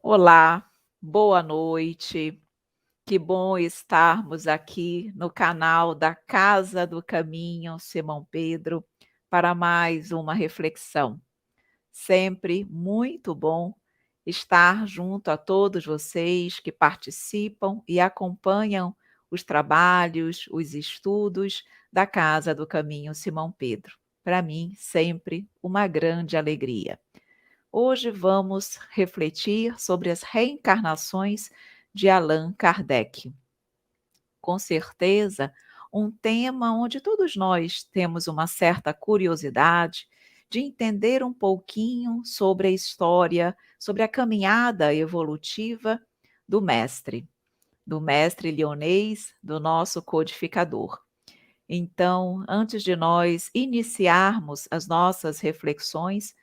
Olá, boa noite. Que bom estarmos aqui no canal da Casa do Caminho Simão Pedro para mais uma reflexão. Sempre muito bom estar junto a todos vocês que participam e acompanham os trabalhos, os estudos da Casa do Caminho Simão Pedro. Para mim, sempre uma grande alegria. Hoje vamos refletir sobre as reencarnações de Allan Kardec. Com certeza, um tema onde todos nós temos uma certa curiosidade de entender um pouquinho sobre a história, sobre a caminhada evolutiva do mestre leonês, do nosso codificador. Então, antes de nós iniciarmos as nossas reflexões,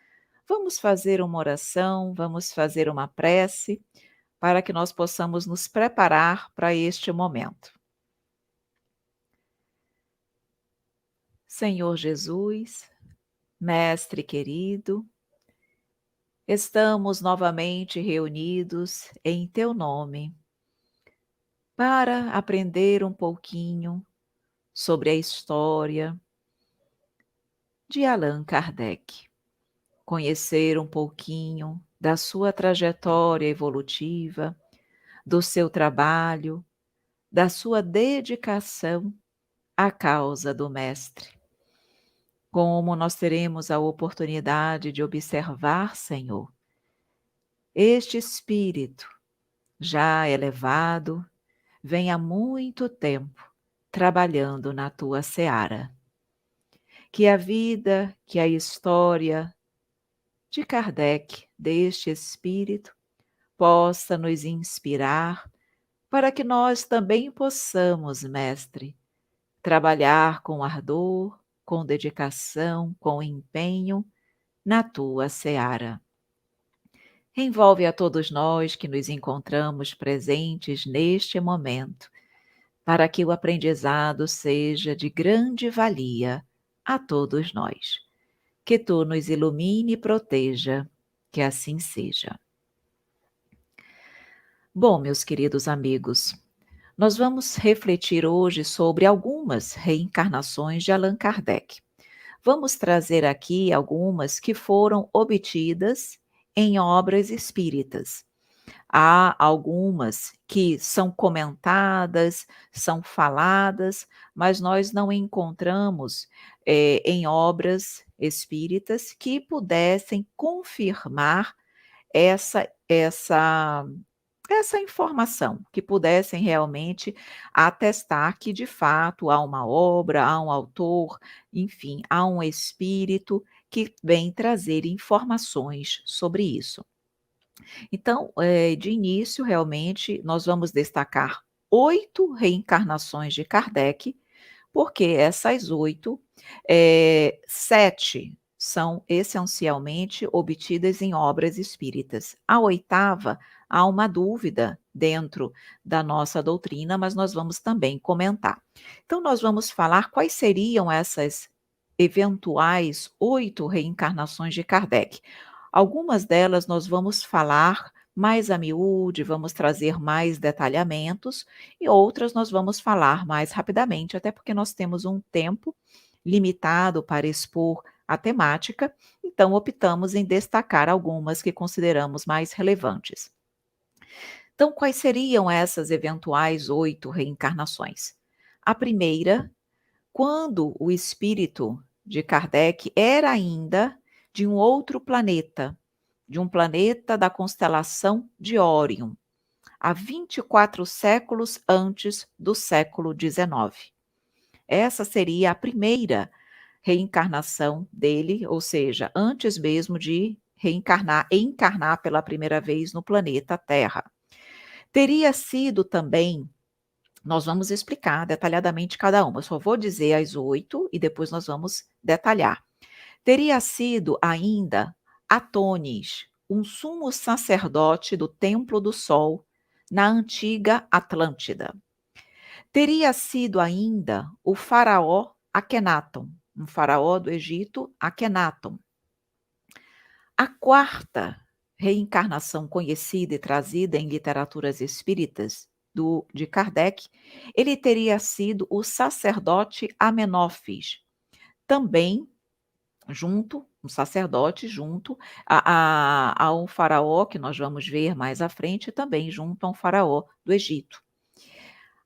vamos fazer uma oração, vamos fazer uma prece, para que nós possamos nos preparar para este momento. Senhor Jesus, Mestre querido, estamos novamente reunidos em Teu nome para aprender um pouquinho sobre a história de Allan Kardec, conhecer um pouquinho da sua trajetória evolutiva, do seu trabalho, da sua dedicação à causa do Mestre. Como nós teremos a oportunidade de observar, Senhor, este espírito já elevado vem há muito tempo trabalhando na tua seara. Que a vida, que a história de Kardec, deste espírito, possa nos inspirar para que nós também possamos, Mestre, trabalhar com ardor, com dedicação, com empenho na tua seara. Envolve a todos nós que nos encontramos presentes neste momento, para que o aprendizado seja de grande valia a todos nós. Que tu nos ilumine e proteja, que assim seja. Bom, meus queridos amigos, nós vamos refletir hoje sobre algumas reencarnações de Allan Kardec. Vamos trazer aqui algumas que foram obtidas em obras espíritas. Há algumas que são comentadas, são faladas, mas nós não encontramos, em obras espíritas que pudessem confirmar essa informação, que pudessem realmente atestar que de fato há uma obra, há um autor, enfim, há um espírito que vem trazer informações sobre isso. Então, de início, realmente, nós vamos destacar 8 reencarnações de Kardec, porque essas 8, 7 são essencialmente obtidas em obras espíritas. A oitava, há uma dúvida dentro da nossa doutrina, mas nós vamos também comentar. Então, nós vamos falar quais seriam essas eventuais 8 reencarnações de Kardec. Algumas delas nós vamos falar mais a miúde, vamos trazer mais detalhamentos, e outras nós vamos falar mais rapidamente, até porque nós temos um tempo limitado para expor a temática, então optamos em destacar algumas que consideramos mais relevantes. Então, quais seriam essas eventuais 8 reencarnações? A primeira, quando o espírito de Kardec era ainda de um outro planeta, de um planeta da constelação de Órion, há 24 séculos antes do século XIX. Essa seria a primeira reencarnação dele, ou seja, antes mesmo de encarnar pela primeira vez no planeta Terra. Teria sido também, nós vamos explicar detalhadamente cada uma, eu só vou dizer as 8 e depois nós vamos detalhar. Teria sido ainda Atonis, um sumo sacerdote do Templo do Sol na antiga Atlântida. Teria sido ainda o faraó Akenaton, um faraó do Egito, Akenaton. A quarta reencarnação conhecida e trazida em literaturas espíritas de Kardec, ele teria sido o sacerdote Amenófis, também um sacerdote junto ao faraó, que nós vamos ver mais à frente, também junto a um faraó do Egito.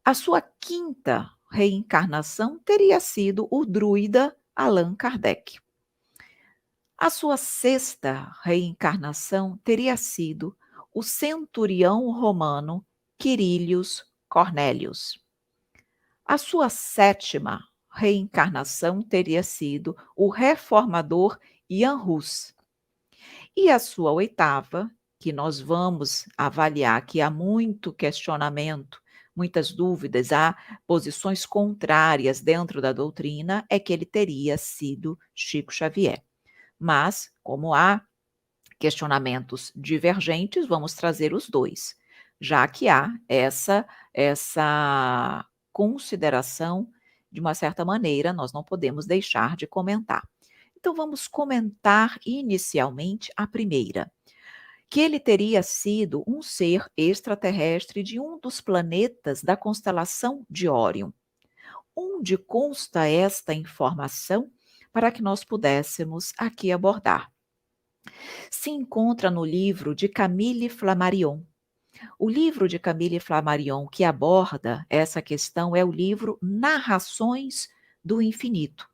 A sua quinta reencarnação teria sido o druida Allan Kardec. A sua sexta reencarnação teria sido o centurião romano Quirilius Cornelius. A sua sétima reencarnação teria sido o reformador Jan Hus. E a sua oitava, que nós vamos avaliar, que há muito questionamento, muitas dúvidas, há posições contrárias dentro da doutrina, é que ele teria sido Chico Xavier. Mas, como há questionamentos divergentes, vamos trazer os dois, já que há essa consideração, de uma certa maneira, nós não podemos deixar de comentar. Então, vamos comentar inicialmente a primeira, que ele teria sido um ser extraterrestre de um dos planetas da constelação de Órion. Onde consta esta informação para que nós pudéssemos aqui abordar? Se encontra no livro de Camille Flammarion. O livro de Camille Flammarion que aborda essa questão é o livro Narrações do Infinito.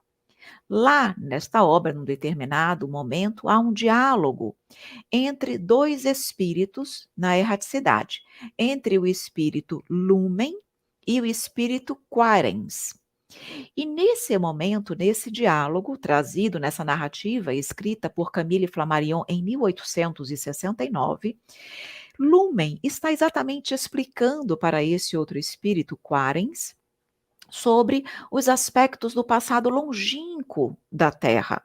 Lá, nesta obra, num determinado momento, há um diálogo entre dois espíritos na erraticidade, entre o espírito Lumen e o espírito Quaerens. E nesse momento, nesse diálogo, trazido nessa narrativa, escrita por Camille Flammarion em 1869, Lumen está exatamente explicando para esse outro espírito, Quaerens, sobre os aspectos do passado longínquo da Terra,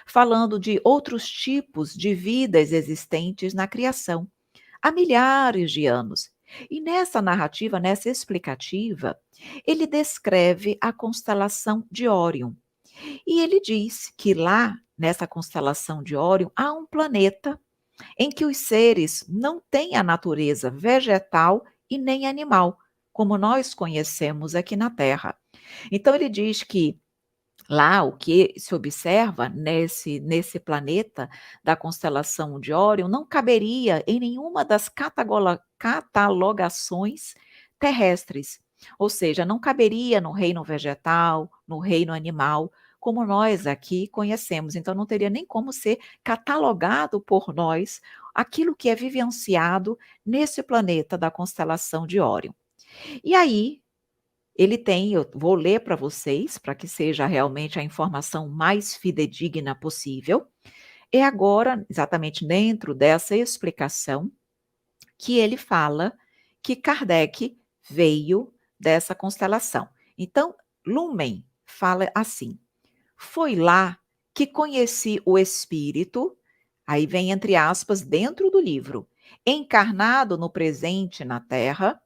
falando de outros tipos de vidas existentes na criação, há milhares de anos. E nessa narrativa, nessa explicativa, ele descreve a constelação de Órion. E ele diz que lá, nessa constelação de Órion, há um planeta em que os seres não têm a natureza vegetal e nem animal, como nós conhecemos aqui na Terra. Então, ele diz que lá, o que se observa nesse planeta da constelação de Órion não caberia em nenhuma das catalogações terrestres, ou seja, não caberia no reino vegetal, no reino animal, como nós aqui conhecemos. Então, não teria nem como ser catalogado por nós aquilo que é vivenciado nesse planeta da constelação de Órion. E aí, ele tem, eu vou ler para vocês, para que seja realmente a informação mais fidedigna possível. É agora, exatamente dentro dessa explicação, que ele fala que Kardec veio dessa constelação. Então, Lumen fala assim: foi lá que conheci o espírito, aí vem entre aspas, dentro do livro, encarnado no presente na Terra,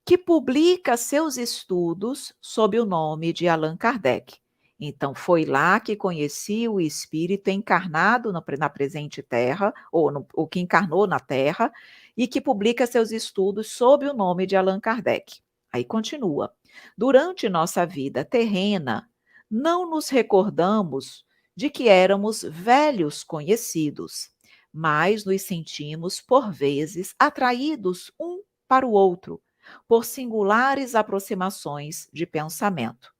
que publica seus estudos sob o nome de Allan Kardec. Então, foi lá que conheci o espírito encarnado na presente Terra, ou que encarnou na Terra, e que publica seus estudos sob o nome de Allan Kardec. Aí continua. Durante nossa vida terrena, não nos recordamos de que éramos velhos conhecidos, mas nos sentimos, por vezes, atraídos um para o outro, por singulares aproximações de pensamento.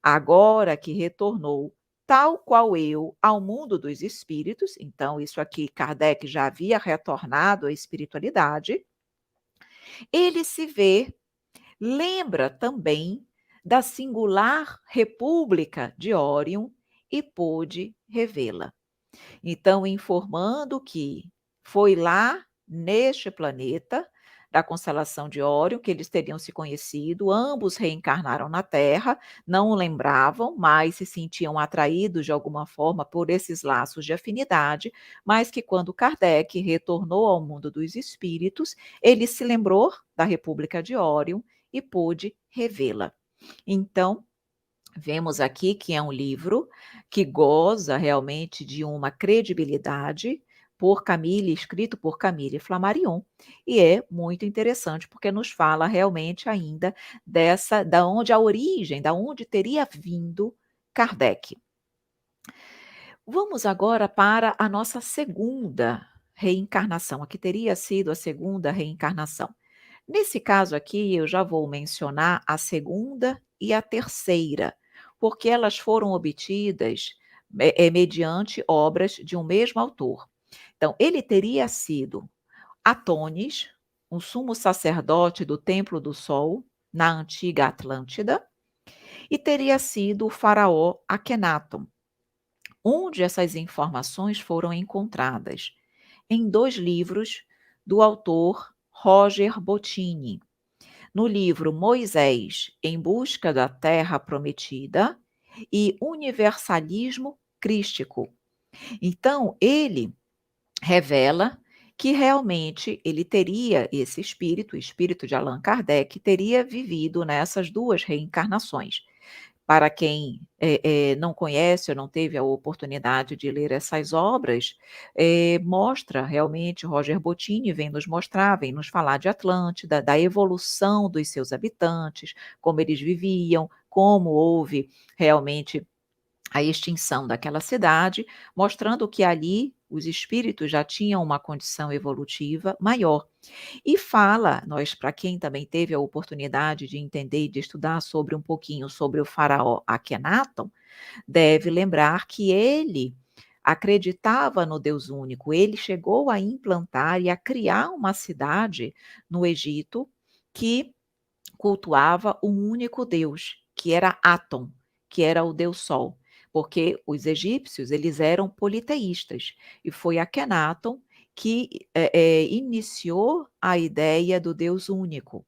Agora que retornou, tal qual eu, ao mundo dos espíritos, então isso aqui Kardec já havia retornado à espiritualidade, ele se vê, lembra também da singular República de Órion e pôde revê-la. Então, informando que foi lá, neste planeta, da constelação de Órion, que eles teriam se conhecido, ambos reencarnaram na Terra, não o lembravam, mas se sentiam atraídos de alguma forma por esses laços de afinidade, mas que quando Kardec retornou ao mundo dos espíritos, ele se lembrou da República de Órion e pôde revê-la. Então, vemos aqui que é um livro que goza realmente de uma credibilidade, por Camille, escrito por Camille Flammarion, e é muito interessante porque nos fala realmente ainda dessa da onde a origem, da onde teria vindo Kardec. Vamos agora para a nossa segunda reencarnação, a que teria sido a segunda reencarnação. Nesse caso aqui, eu já vou mencionar a segunda e a terceira, porque elas foram obtidas mediante obras de um mesmo autor. Então, ele teria sido Atones, um sumo sacerdote do Templo do Sol, na antiga Atlântida, e teria sido o faraó Akhenaton, onde essas informações foram encontradas em 2 livros do autor Roger Bottin, no livro Moisés em Busca da Terra Prometida e Universalismo Crístico. Então, ele revela que realmente ele teria esse espírito, o espírito de Allan Kardec, teria vivido nessas 2 reencarnações. Para quem, não conhece ou não teve a oportunidade de ler essas obras, mostra realmente Roger Bottin vem nos mostrar, vem nos falar de Atlântida, da evolução dos seus habitantes, como eles viviam, como houve realmente a extinção daquela cidade, mostrando que ali os espíritos já tinham uma condição evolutiva maior. E fala, nós para quem também teve a oportunidade de entender e de estudar sobre um pouquinho sobre o faraó Akhenaton, deve lembrar que ele acreditava no Deus único, ele chegou a implantar e a criar uma cidade no Egito que cultuava um único Deus, que era Atom, que era o Deus Sol, porque os egípcios eles eram politeístas e foi Akhenaton que iniciou a ideia do Deus único.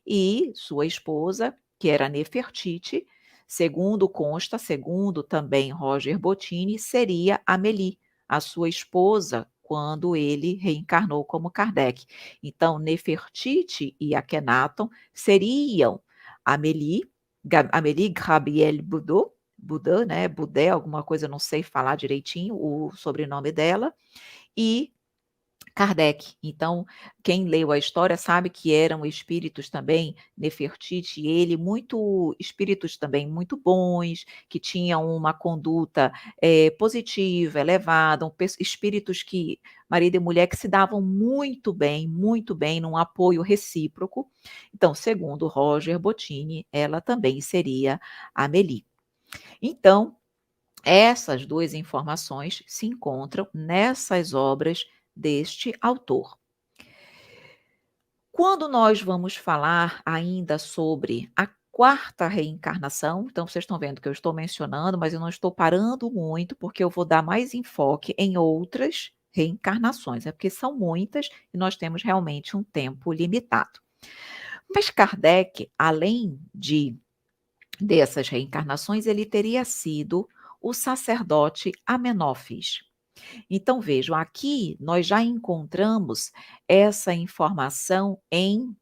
E sua esposa, que era Nefertiti, segundo consta, segundo também Roger Bottin, seria Amélie, a sua esposa, quando ele reencarnou como Kardec. Então, Nefertiti e Akhenaton seriam Amélie, Amélie Gabrielle Boudot, Boudin, né, Boudet, alguma coisa, não sei falar direitinho o sobrenome dela, e Kardec. Então, quem leu a história sabe que eram espíritos também, Nefertiti e ele, muito espíritos também muito bons, que tinham uma conduta positiva, elevada, espíritos que, marido e mulher, que se davam muito bem, num apoio recíproco. Então, segundo Roger Bottin, ela também seria Amélie. Então, essas 2 informações se encontram nessas obras deste autor. Quando nós vamos falar ainda sobre a quarta reencarnação, então vocês estão vendo que eu estou mencionando, mas eu não estou parando muito, porque eu vou dar mais enfoque em outras reencarnações, é porque são muitas e nós temos realmente um tempo limitado. Mas Kardec, além dessas reencarnações, ele teria sido o sacerdote Amenófis. Então vejam, aqui nós já encontramos essa informação em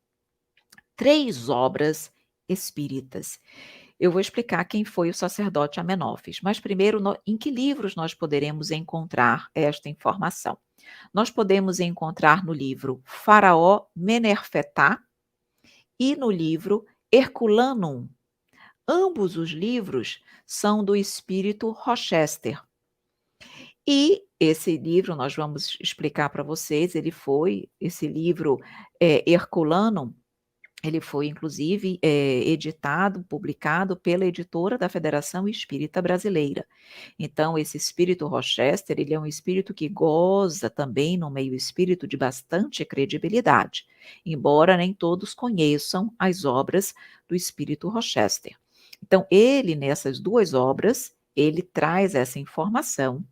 3 obras espíritas. Eu vou explicar quem foi o sacerdote Amenófis, mas primeiro, em que livros nós poderemos encontrar esta informação? Nós podemos encontrar no livro Faraó Menerfetá e no livro Herculanum. Ambos os livros são do espírito Rochester. E esse livro, nós vamos explicar para vocês, esse livro Herculano, ele foi inclusive editado, publicado pela editora da Federação Espírita Brasileira. Então, esse espírito Rochester, ele é um espírito que goza também no meio espírito de bastante credibilidade, embora nem todos conheçam as obras do espírito Rochester. Então, ele, nessas 2 obras, ele traz essa informação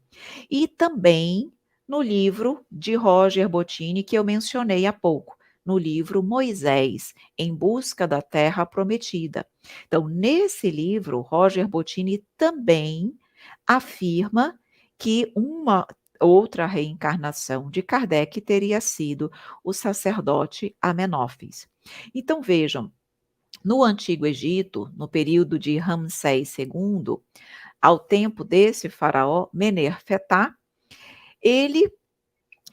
e também no livro de Roger Bottin, que eu mencionei há pouco, no livro Moisés, em Busca da Terra Prometida. Então, nesse livro, Roger Bottin também afirma que uma outra reencarnação de Kardec teria sido o sacerdote Amenófis. Então, vejam, no Antigo Egito, no período de Ramsés II, ao tempo desse faraó Menerfetá, ele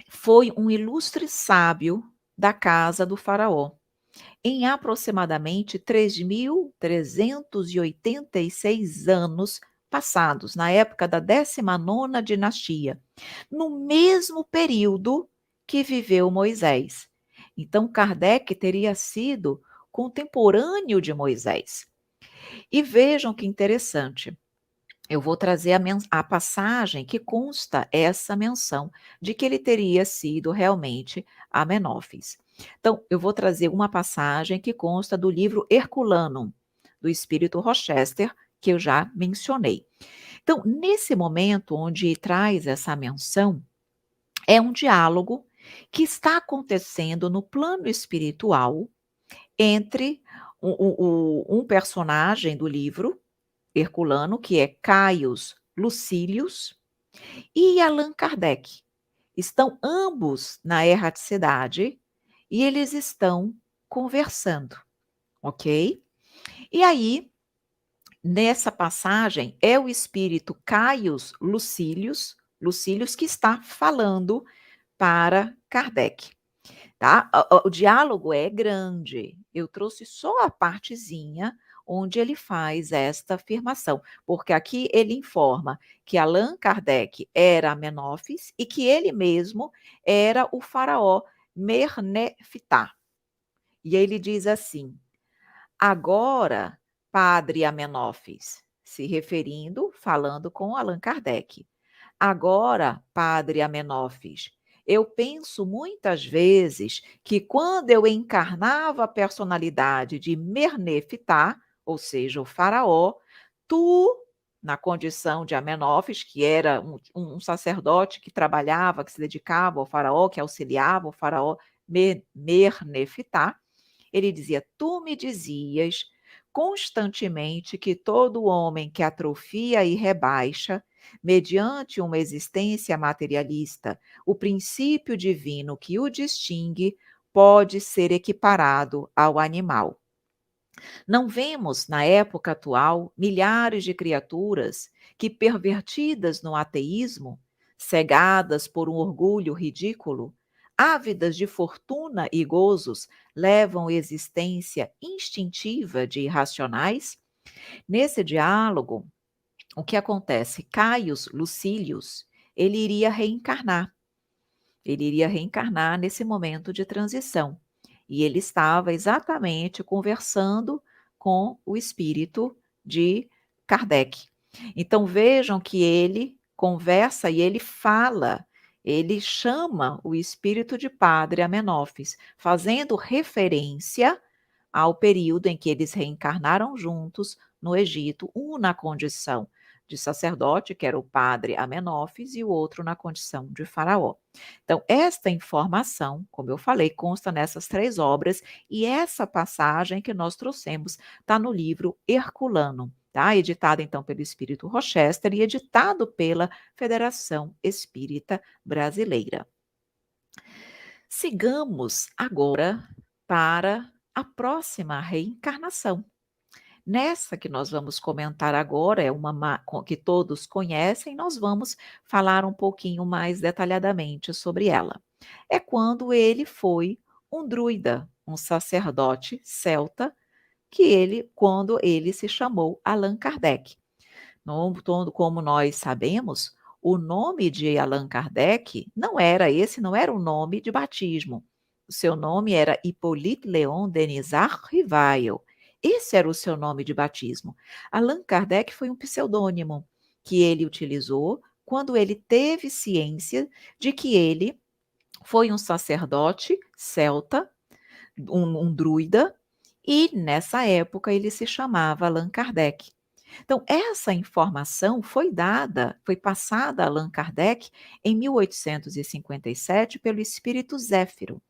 Foi um ilustre sábio da casa do faraó. Em aproximadamente 3.386 anos passados, na época da 19ª dinastia, no mesmo período que viveu Moisés. Então, Kardec teria sido contemporâneo de Moisés. E vejam que interessante. Eu vou trazer a passagem que consta essa menção de que ele teria sido realmente Amenófis. Então, eu vou trazer uma passagem que consta do livro Herculanum, do espírito Rochester, que eu já mencionei. Então, nesse momento onde traz essa menção, é um diálogo que está acontecendo no plano espiritual entre um personagem do livro Herculano, que é Caius Lucílius, e Allan Kardec. Estão ambos na erraticidade e eles estão conversando, ok? E aí, nessa passagem, é o espírito Caius Lucílius que está falando para Kardec. Tá? O diálogo é grande. Eu trouxe só a partezinha onde ele faz esta afirmação, porque aqui ele informa que Allan Kardec era Amenófis e que ele mesmo era o faraó Merneptah. E aí ele diz assim: agora, padre Amenófis, se referindo, falando com Allan Kardec. Agora, padre Amenófis, eu penso muitas vezes que quando eu encarnava a personalidade de Merneptah, ou seja, o faraó, tu, na condição de Amenófis, que era um sacerdote que trabalhava, que se dedicava ao faraó, que auxiliava o faraó Merneptah, ele dizia: tu me dizias constantemente que todo homem que atrofia e rebaixa, mediante uma existência materialista, o princípio divino que o distingue, pode ser equiparado ao animal. Não vemos, na época atual, milhares de criaturas que, pervertidas no ateísmo, cegadas por um orgulho ridículo, ávidas de fortuna e gozos, levam existência instintiva de irracionais? Nesse diálogo, o que acontece? Caius Lucílius, ele iria reencarnar. Ele iria reencarnar nesse momento de transição. E ele estava exatamente conversando com o espírito de Kardec. Então vejam que ele conversa e ele fala, ele chama o espírito de Padre Amenófis, fazendo referência ao período em que eles reencarnaram juntos no Egito, um na condição de sacerdote, que era o padre Amenófis, e o outro na condição de faraó. Então, esta informação, como eu falei, consta nessas 3 obras, e essa passagem que nós trouxemos está no livro Herculano, tá? Editado então pelo Espírito Rochester e editado pela Federação Espírita Brasileira. Sigamos agora para a próxima reencarnação. Nessa que nós vamos comentar agora, é uma que todos conhecem, nós vamos falar um pouquinho mais detalhadamente sobre ela. É quando ele foi um druida, um sacerdote celta, quando ele se chamou Allan Kardec. Como nós sabemos, o nome de Allan Kardec não era o nome de batismo. O seu nome era Hippolyte Léon Denisard Rivail. Esse era o seu nome de batismo. Allan Kardec foi um pseudônimo que ele utilizou quando ele teve ciência de que ele foi um sacerdote celta, um druida, e nessa época ele se chamava Allan Kardec. Então, essa informação foi passada a Allan Kardec em 1857 pelo espírito Zéfiro.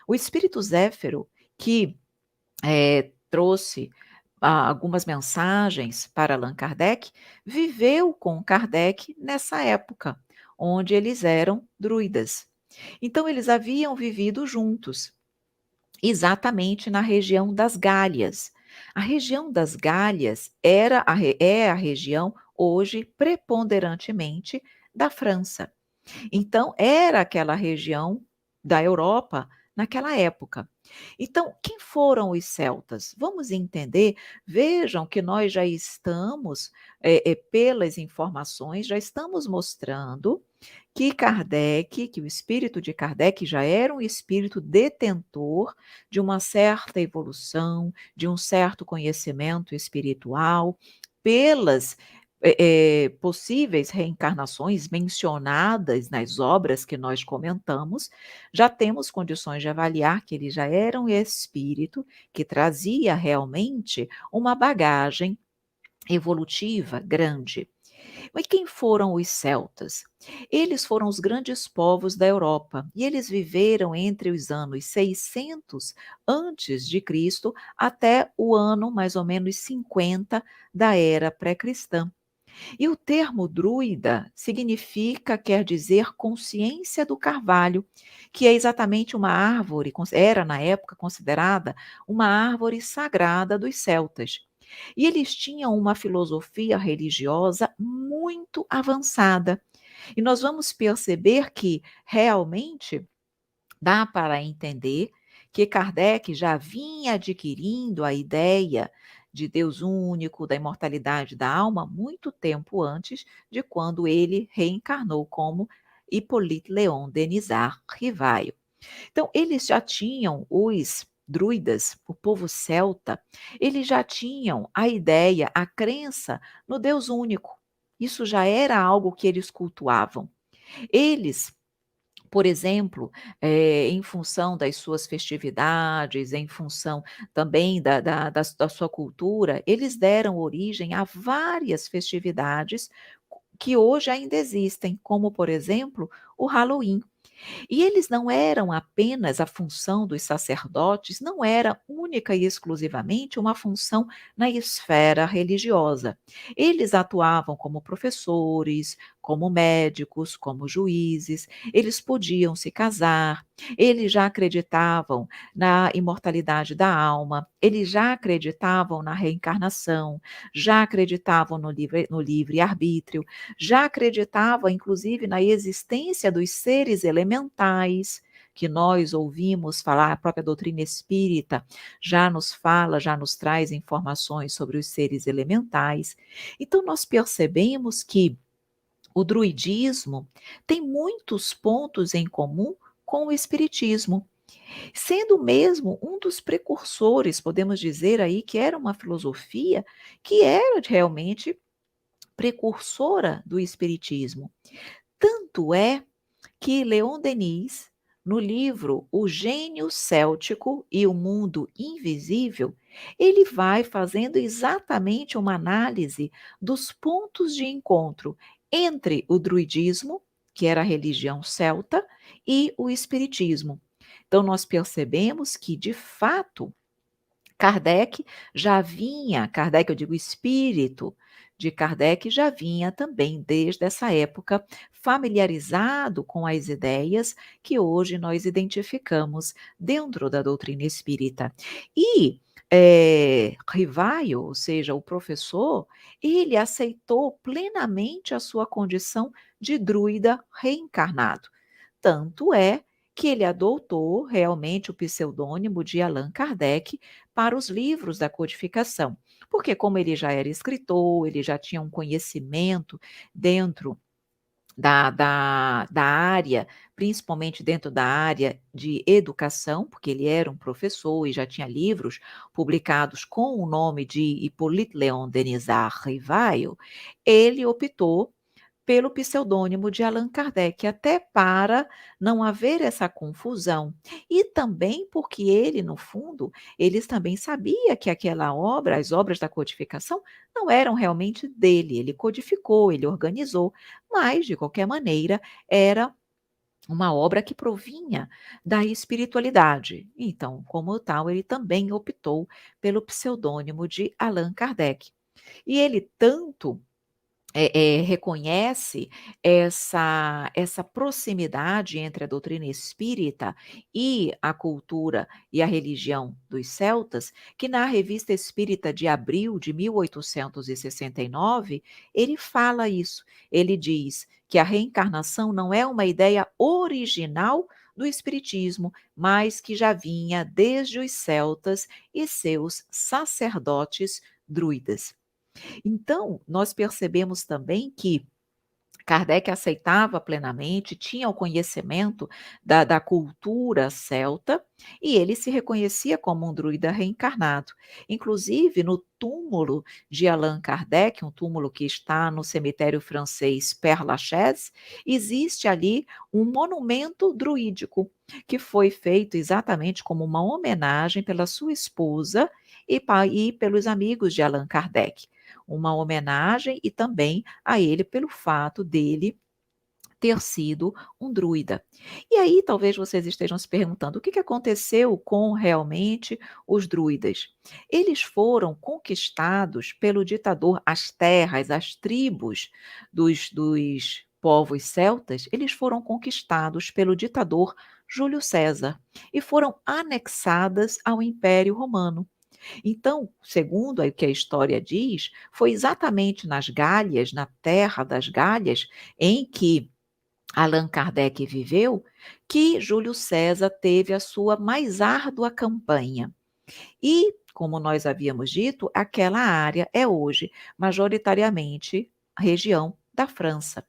O espírito Zéfiro, que trouxe algumas mensagens para Allan Kardec, viveu com Kardec nessa época, onde eles eram druidas. Então, eles haviam vivido juntos, exatamente na região das Gálias. A região das Gálias é a região, hoje, preponderantemente da França. Então, era aquela região da Europa naquela época. Então, quem foram os celtas? Vamos entender, vejam que nós já estamos, pelas informações, já estamos mostrando que o espírito de Kardec já era um espírito detentor de uma certa evolução, de um certo conhecimento espiritual, pelas possíveis reencarnações mencionadas nas obras que nós comentamos, já temos condições de avaliar que ele já era um espírito que trazia realmente uma bagagem evolutiva grande. Mas quem foram os celtas? Eles foram os grandes povos da Europa e eles viveram entre os anos 600 antes de Cristo até o ano mais ou menos 50 da era pré-cristã. E o termo druida significa, quer dizer, consciência do carvalho, que é exatamente uma árvore, era na época considerada uma árvore sagrada dos celtas. E eles tinham uma filosofia religiosa muito avançada. E nós vamos perceber que realmente dá para entender que Kardec já vinha adquirindo a ideia de Deus único, da imortalidade da alma, muito tempo antes de quando ele reencarnou como Hippolyte Léon Denisard Rivaio. Então, eles já tinham, os druidas, o povo celta, eles já tinham a ideia, a crença no Deus único. Isso já era algo que eles cultuavam. Eles, por exemplo, em função das suas festividades, em função também da sua cultura, eles deram origem a várias festividades que hoje ainda existem, como, por exemplo, o Halloween. E eles não eram apenas a função dos sacerdotes, não era única e exclusivamente uma função na esfera religiosa. Eles atuavam como professores, como médicos, como juízes, eles podiam se casar, eles já acreditavam na imortalidade da alma, eles já acreditavam na reencarnação, já acreditavam no livre arbítrio, já acreditavam, inclusive, na existência dos seres elementais, que nós ouvimos falar, a própria doutrina espírita já nos fala, já nos traz informações sobre os seres elementais. Então, nós percebemos que o druidismo tem muitos pontos em comum com o espiritismo, sendo mesmo um dos precursores, podemos dizer aí que era uma filosofia que era realmente precursora do espiritismo. Tanto é que Leon Denis, no livro O Gênio Céltico e o Mundo Invisível, ele vai fazendo exatamente uma análise dos pontos de encontro entre o druidismo, que era a religião celta, e o espiritismo. Então, nós percebemos que, de fato, Kardec, eu digo espírito de Kardec, já vinha também desde essa época familiarizado com as ideias que hoje nós identificamos dentro da doutrina espírita. E Rivaio, ou seja, o professor, ele aceitou plenamente a sua condição de druida reencarnado. Tanto é que ele adotou realmente o pseudônimo de Allan Kardec para os livros da codificação, porque como ele já era escritor, ele já tinha um conhecimento dentro da área, principalmente dentro da área de educação, porque ele era um professor e já tinha livros publicados com o nome de Hippolyte Léon Denisard Rivaio, ele optou pelo pseudônimo de Allan Kardec, até para não haver essa confusão. E também porque ele, no fundo, eles também sabia que aquela obra, as obras da codificação, não eram realmente dele. Ele codificou, ele organizou, mas, de qualquer maneira, era uma obra que provinha da espiritualidade. Então, como tal, ele também optou pelo pseudônimo de Allan Kardec. E ele tanto reconhece essa proximidade entre a doutrina espírita e a cultura e a religião dos celtas, que na Revista Espírita de abril de 1869, ele fala isso. Ele diz que a reencarnação não é uma ideia original do espiritismo, mas que já vinha desde os celtas e seus sacerdotes druidas. Então, nós percebemos também que Kardec aceitava plenamente, tinha o conhecimento da cultura celta e ele se reconhecia como um druida reencarnado. Inclusive, no túmulo de Allan Kardec, um túmulo que está no cemitério francês Père Lachaise, existe ali um monumento druídico que foi feito exatamente como uma homenagem pela sua esposa e pelos amigos de Allan Kardec. Uma homenagem e também a ele pelo fato dele ter sido um druida. E aí talvez vocês estejam se perguntando o que aconteceu com realmente os druidas. Eles foram conquistados pelo ditador, as terras, as tribos dos povos celtas, eles foram conquistados pelo ditador Júlio César e foram anexadas ao Império Romano. Então, segundo o que a história diz, foi exatamente nas Gálias, na terra das Gálias, em que Allan Kardec viveu, que Júlio César teve a sua mais árdua campanha. E, como nós havíamos dito, aquela área é hoje majoritariamente a região da França.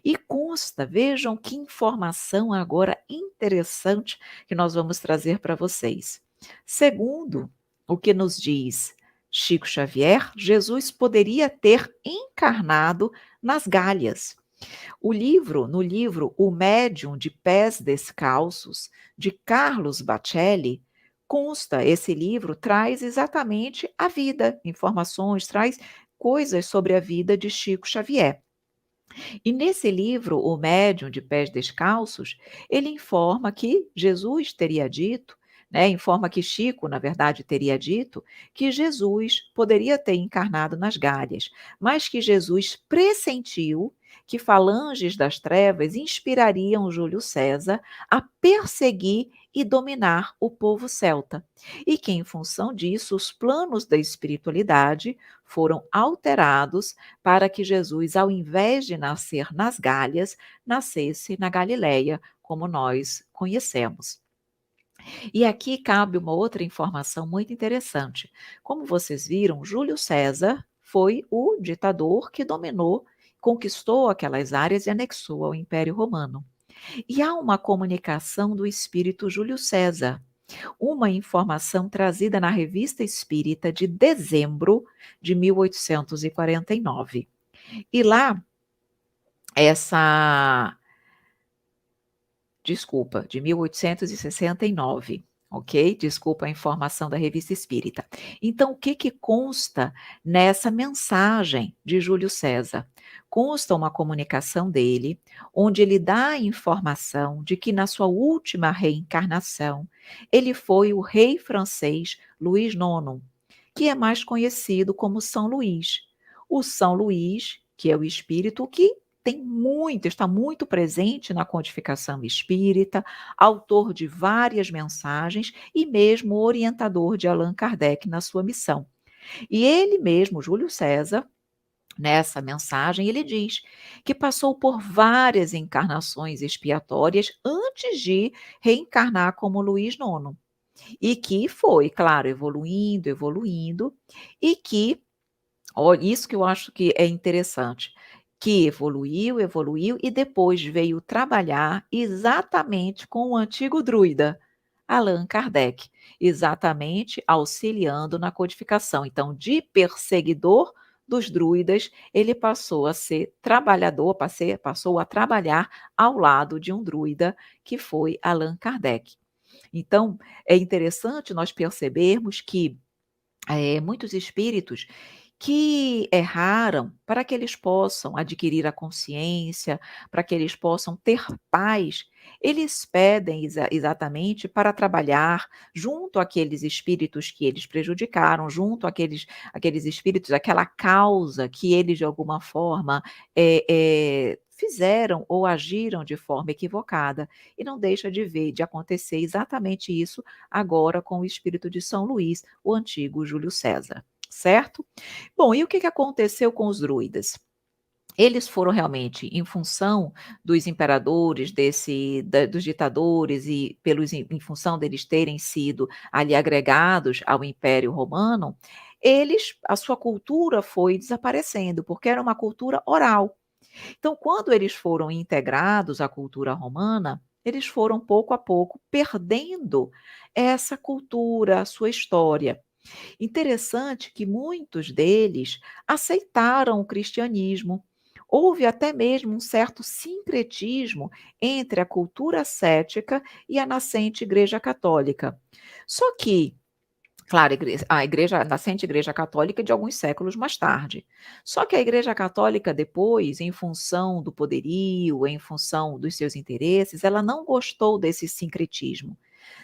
E consta, vejam que informação agora interessante que nós vamos trazer para vocês. Segundo o que nos diz Chico Xavier, Jesus poderia ter encarnado nas Gálias. No livro O Médium de Pés Descalços, de Carlos Bacelli, consta, esse livro traz exatamente a vida, informações, traz coisas sobre a vida de Chico Xavier. E nesse livro, O Médium de Pés Descalços, ele informa que Jesus teria dito, né, informa que Chico, na verdade, teria dito que Jesus poderia ter encarnado nas Gálias, mas que Jesus pressentiu que falanges das trevas inspirariam Júlio César a perseguir e dominar o povo celta, e que, em função disso, os planos da espiritualidade foram alterados para que Jesus, ao invés de nascer nas Gálias, nascesse na Galileia, como nós conhecemos. E aqui cabe uma outra informação muito interessante. Como vocês viram, Júlio César foi o ditador que dominou, conquistou aquelas áreas e anexou ao Império Romano. E há uma comunicação do espírito Júlio César, uma informação trazida na Revista Espírita de dezembro de 1849. E lá, essa desculpa, de 1869, ok? Desculpa a informação da Revista Espírita. Então, o que consta nessa mensagem de Júlio César? Consta uma comunicação dele, onde ele dá a informação de que na sua última reencarnação, ele foi o rei francês Luís IX, que é mais conhecido como São Luís. O São Luís, que é o espírito que está muito presente na codificação espírita, autor de várias mensagens e mesmo orientador de Allan Kardec na sua missão. E ele mesmo, Júlio César, nessa mensagem, ele diz que passou por várias encarnações expiatórias antes de reencarnar como Luís IX. E que foi, claro, evoluindo, evoluindo, e que olha, isso que eu acho que é interessante, que evoluiu, evoluiu e depois veio trabalhar exatamente com o antigo druida, Allan Kardec, exatamente auxiliando na codificação. Então, de perseguidor dos druidas, ele passou a ser trabalhador, passou a trabalhar ao lado de um druida que foi Allan Kardec. Então, é interessante nós percebermos que muitos espíritos que erraram, para que eles possam adquirir a consciência, para que eles possam ter paz, eles pedem exatamente para trabalhar junto àqueles espíritos que eles prejudicaram, junto àqueles espíritos, aquela causa que eles de alguma forma, fizeram ou agiram de forma equivocada. E não deixa de acontecer exatamente isso agora com o espírito de São Luís, o antigo Júlio César, certo? Bom, e o que que aconteceu com os druidas? Eles foram realmente em função dos imperadores, dos ditadores e em função deles terem sido ali agregados ao Império Romano, a sua cultura foi desaparecendo, porque era uma cultura oral. Então, quando eles foram integrados à cultura romana, eles foram pouco a pouco perdendo essa cultura, a sua história. Interessante que muitos deles aceitaram o cristianismo. Houve até mesmo um certo sincretismo entre a cultura cética e a nascente Igreja Católica. Só que, claro, a nascente Igreja Católica de alguns séculos mais tarde. Só que a Igreja Católica depois, em função do poderio, em função dos seus interesses, ela não gostou desse sincretismo.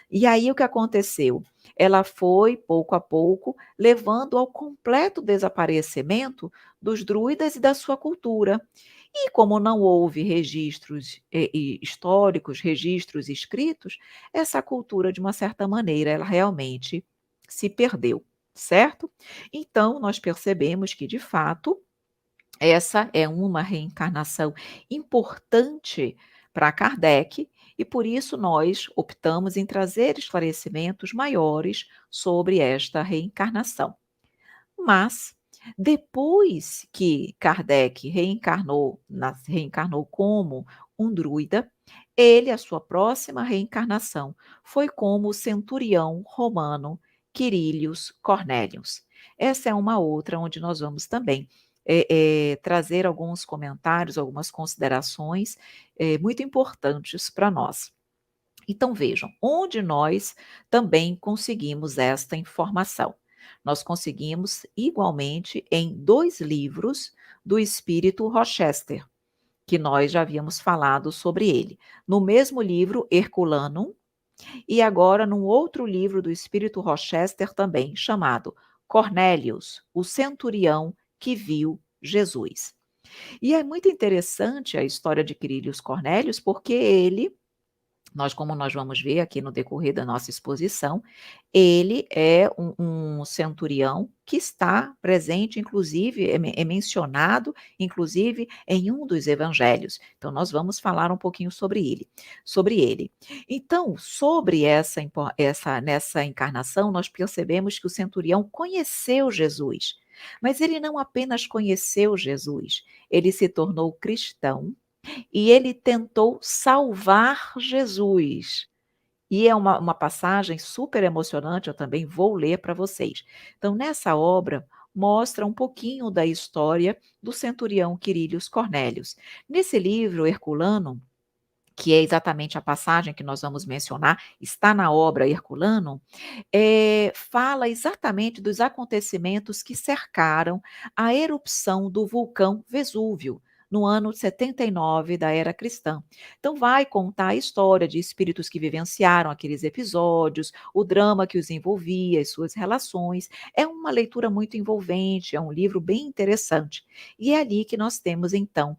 E aí o que aconteceu? Ela foi, pouco a pouco, levando ao completo desaparecimento dos druidas e da sua cultura. E como não houve registros históricos, registros escritos, essa cultura, de uma certa maneira, ela realmente se perdeu, certo? Então, nós percebemos que, de fato, essa é uma reencarnação importante para Kardec e por isso nós optamos em trazer esclarecimentos maiores sobre esta reencarnação. Mas, depois que Kardec reencarnou como um druida, a sua próxima reencarnação, foi como o centurião romano Quirilius Cornelius. Essa é uma outra onde nós vamos também trazer alguns comentários, algumas considerações muito importantes para nós. Então vejam, onde nós também conseguimos esta informação? Nós conseguimos igualmente em 2 livros do espírito Rochester, que nós já havíamos falado sobre ele. No mesmo livro, Herculanum, e agora num outro livro do espírito Rochester também, chamado Cornélius, o centurião que viu Jesus. E é muito interessante a história de Quirilius Cornélius, porque como nós vamos ver aqui no decorrer da nossa exposição, ele é um centurião que está presente, inclusive, é mencionado, inclusive, em um dos evangelhos. Então, nós vamos falar um pouquinho sobre ele. Então, sobre nessa encarnação, nós percebemos que o centurião conheceu Jesus, mas ele não apenas conheceu Jesus, ele se tornou cristão e ele tentou salvar Jesus. E é uma passagem super emocionante, eu também vou ler para vocês. Então, nessa obra, mostra um pouquinho da história do centurião Quirilius Cornélius. Nesse livro, Herculano, que é exatamente a passagem que nós vamos mencionar, está na obra Herculano, fala exatamente dos acontecimentos que cercaram a erupção do vulcão Vesúvio, no ano 79 da era cristã. Então, vai contar a história de espíritos que vivenciaram aqueles episódios, o drama que os envolvia, as suas relações. É uma leitura muito envolvente, é um livro bem interessante. E é ali que nós temos, então,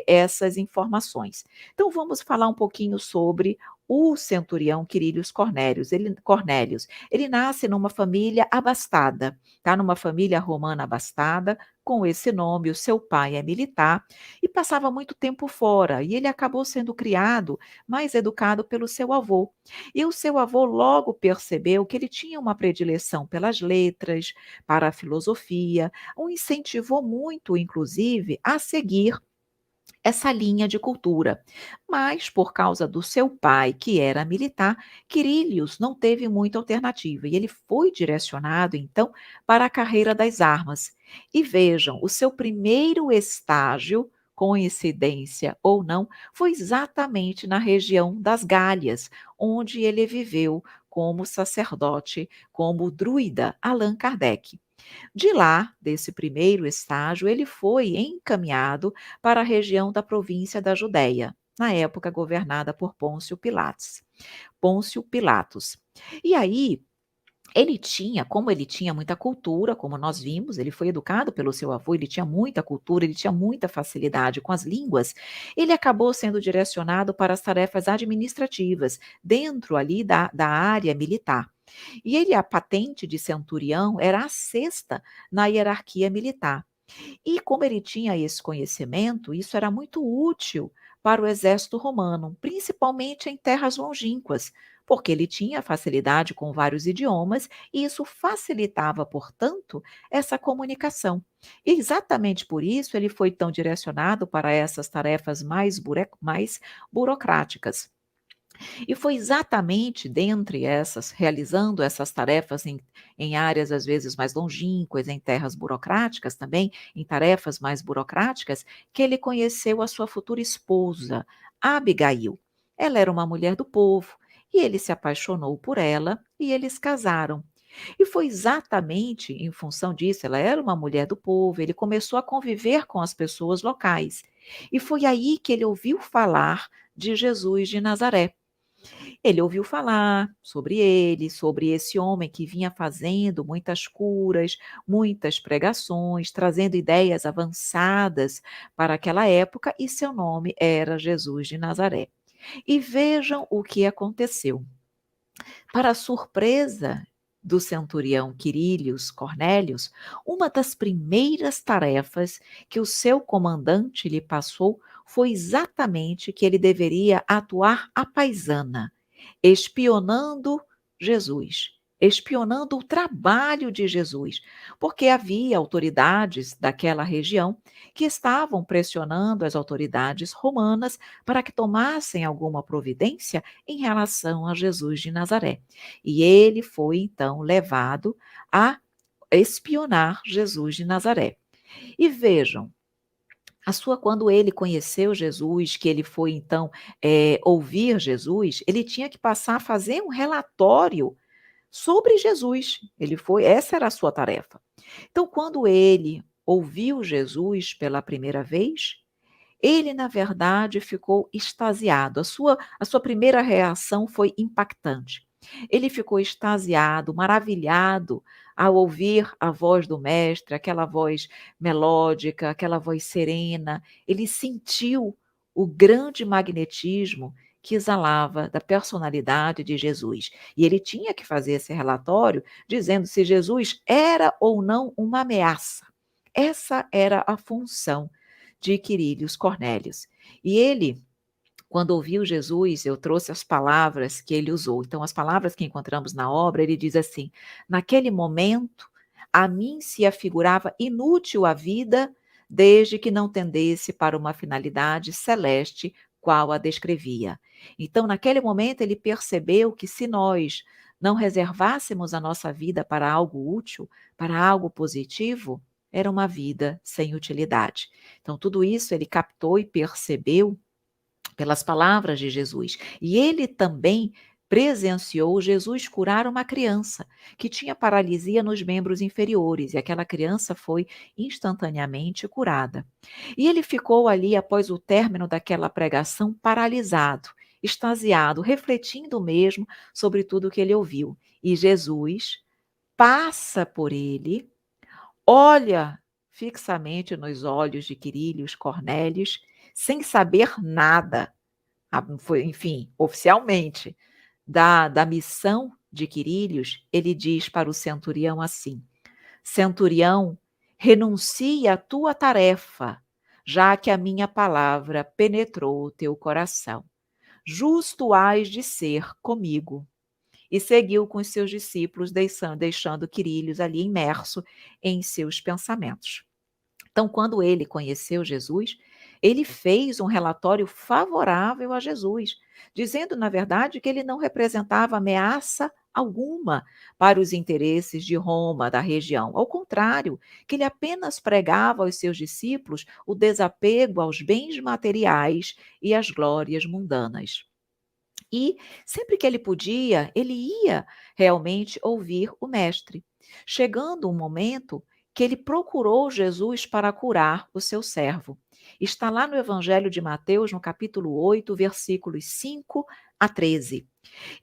essas informações. Então, vamos falar um pouquinho sobre o centurião Quirilius Cornélius. Ele nasce numa família abastada, tá? Numa família romana abastada, com esse nome, o seu pai é militar e passava muito tempo fora, e ele acabou sendo criado, mais educado pelo seu avô. E o seu avô logo percebeu que ele tinha uma predileção pelas letras, para a filosofia, o incentivou muito, inclusive, a seguir essa linha de cultura. Mas, por causa do seu pai, que era militar, Quirilius não teve muita alternativa e ele foi direcionado, então, para a carreira das armas. E vejam, o seu primeiro estágio, coincidência ou não, foi exatamente na região das Gálias, onde ele viveu como sacerdote, como druida, Allan Kardec. De lá, desse primeiro estágio, ele foi encaminhado para a região da província da Judéia, na época governada por Pôncio Pilatos. Pôncio Pilatos. E aí, como ele tinha muita cultura, como nós vimos, ele foi educado pelo seu avô, ele tinha muita cultura, ele tinha muita facilidade com as línguas, ele acabou sendo direcionado para as tarefas administrativas, dentro ali da área militar. E ele, a patente de centurião, era a sexta na hierarquia militar. E como ele tinha esse conhecimento, isso era muito útil para o exército romano, principalmente em terras longínquas, porque ele tinha facilidade com vários idiomas e isso facilitava, portanto, essa comunicação. E exatamente por isso ele foi tão direcionado para essas tarefas mais burocráticas. E foi exatamente dentre essas, realizando essas tarefas em áreas às vezes mais longínquas, em terras burocráticas também, em tarefas mais burocráticas, que ele conheceu a sua futura esposa, Abigail. Ela era uma mulher do povo e ele se apaixonou por ela e eles casaram. E foi exatamente em função disso, ela era uma mulher do povo, ele começou a conviver com as pessoas locais. E foi aí que ele ouviu falar de Jesus de Nazaré. Ele ouviu falar sobre esse homem que vinha fazendo muitas curas, muitas pregações, trazendo ideias avançadas para aquela época, e seu nome era Jesus de Nazaré. E vejam o que aconteceu. Para a surpresa do centurião Quirilius Cornélios, uma das primeiras tarefas que o seu comandante lhe passou foi exatamente que ele deveria atuar à paisana, espionando Jesus, espionando o trabalho de Jesus, porque havia autoridades daquela região que estavam pressionando as autoridades romanas para que tomassem alguma providência em relação a Jesus de Nazaré. E ele foi então levado a espionar Jesus de Nazaré. E vejam, quando ele conheceu Jesus, que ele foi então ouvir Jesus, ele tinha que passar a fazer um relatório sobre Jesus. Essa era a sua tarefa. Então, quando ele ouviu Jesus pela primeira vez, ele, na verdade, ficou extasiado. A sua primeira reação foi impactante. Ele ficou extasiado, maravilhado ao ouvir a voz do mestre, aquela voz melódica, aquela voz serena. Ele sentiu o grande magnetismo que exalava da personalidade de Jesus. E ele tinha que fazer esse relatório dizendo se Jesus era ou não uma ameaça. Essa era a função de Quirilius Cornélios. E ele, quando ouviu Jesus, eu trouxe as palavras que ele usou. Então, as palavras que encontramos na obra, ele diz assim: naquele momento, a mim se afigurava inútil a vida, desde que não tendesse para uma finalidade celeste, qual a descrevia. Então, naquele momento, ele percebeu que se nós não reservássemos a nossa vida para algo útil, para algo positivo, era uma vida sem utilidade. Então, tudo isso ele captou e percebeu pelas palavras de Jesus. E ele também presenciou Jesus curar uma criança que tinha paralisia nos membros inferiores, e aquela criança foi instantaneamente curada. E ele ficou ali, após o término daquela pregação, paralisado, extasiado, refletindo mesmo sobre tudo que ele ouviu. E Jesus passa por ele, olha fixamente nos olhos de Quirilius Cornélios, sem saber nada, enfim, oficialmente, da missão de Quirilius, ele diz para o centurião assim: Centurião, renuncie à tua tarefa, já que a minha palavra penetrou o teu coração. Justo hás de ser comigo. E seguiu com os seus discípulos, deixando Quirilius ali imerso em seus pensamentos. Então, quando ele conheceu Jesus, ele fez um relatório favorável a Jesus, dizendo, na verdade, que ele não representava ameaça alguma para os interesses de Roma, da região. Ao contrário, que ele apenas pregava aos seus discípulos o desapego aos bens materiais e às glórias mundanas. E sempre que ele podia, ele ia realmente ouvir o mestre. Chegando um momento que ele procurou Jesus para curar o seu servo. Está lá no Evangelho de Mateus, no capítulo 8, versículos 5 a 13.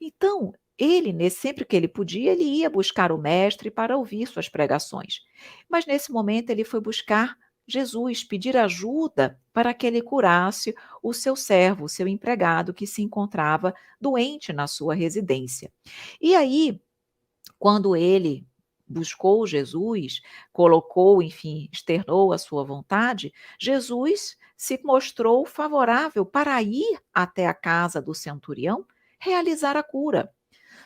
Então, ele, sempre que ele podia, ele ia buscar o mestre para ouvir suas pregações. Mas nesse momento ele foi buscar Jesus, pedir ajuda para que ele curasse o seu servo, o seu empregado que se encontrava doente na sua residência. E aí, quando ele buscou Jesus, colocou, enfim, externou a sua vontade, Jesus se mostrou favorável para ir até a casa do centurião realizar a cura.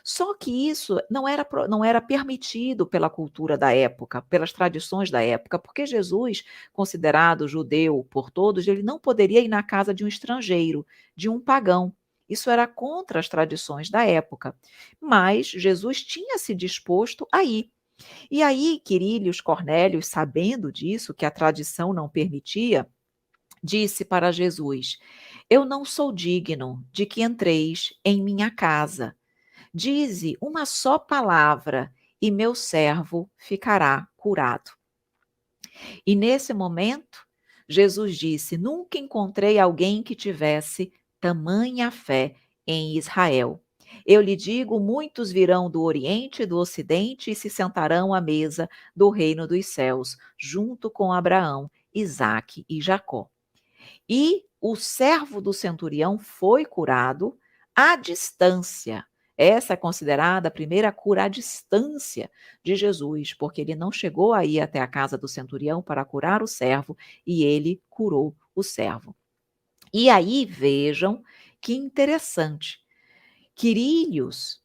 Só que isso não era permitido pela cultura da época, pelas tradições da época, porque Jesus, considerado judeu por todos, ele não poderia ir na casa de um estrangeiro, de um pagão. Isso era contra as tradições da época. Mas Jesus tinha se disposto a ir. E aí, Quirilius Cornélios, sabendo disso, que a tradição não permitia, disse para Jesus: Eu não sou digno de que entreis em minha casa. Dize uma só palavra e meu servo ficará curado. E nesse momento, Jesus disse: Nunca encontrei alguém que tivesse tamanha fé em Israel. Eu lhe digo: muitos virão do Oriente e do Ocidente e se sentarão à mesa do reino dos céus, junto com Abraão, Isaque e Jacó. E o servo do centurião foi curado à distância. Essa é considerada a primeira cura à distância de Jesus, porque ele não chegou a ir até a casa do centurião para curar o servo e ele curou o servo. E aí vejam que interessante. Quirilius,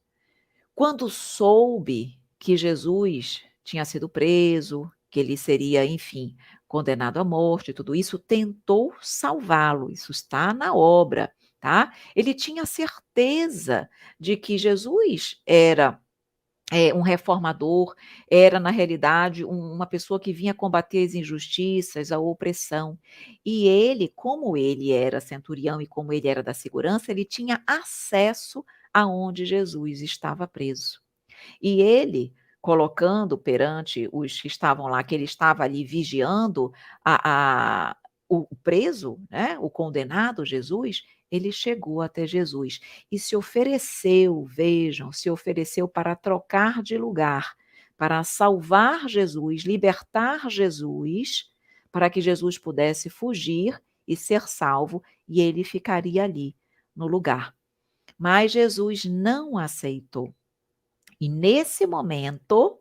quando soube que Jesus tinha sido preso, que ele seria, enfim, condenado à morte, tudo isso, tentou salvá-lo. Isso está na obra, tá? Ele tinha certeza de que Jesus era um reformador, era, na realidade, uma pessoa que vinha combater as injustiças, a opressão. E ele, como ele era centurião e como ele era da segurança, ele tinha acesso aonde Jesus estava preso. E ele, colocando perante os que estavam lá, que ele estava ali vigiando o preso, né, o condenado Jesus, ele chegou até Jesus e se ofereceu, vejam, se ofereceu para trocar de lugar, para salvar Jesus, libertar Jesus, para que Jesus pudesse fugir e ser salvo, e ele ficaria ali no lugar. Mas Jesus não aceitou. E nesse momento,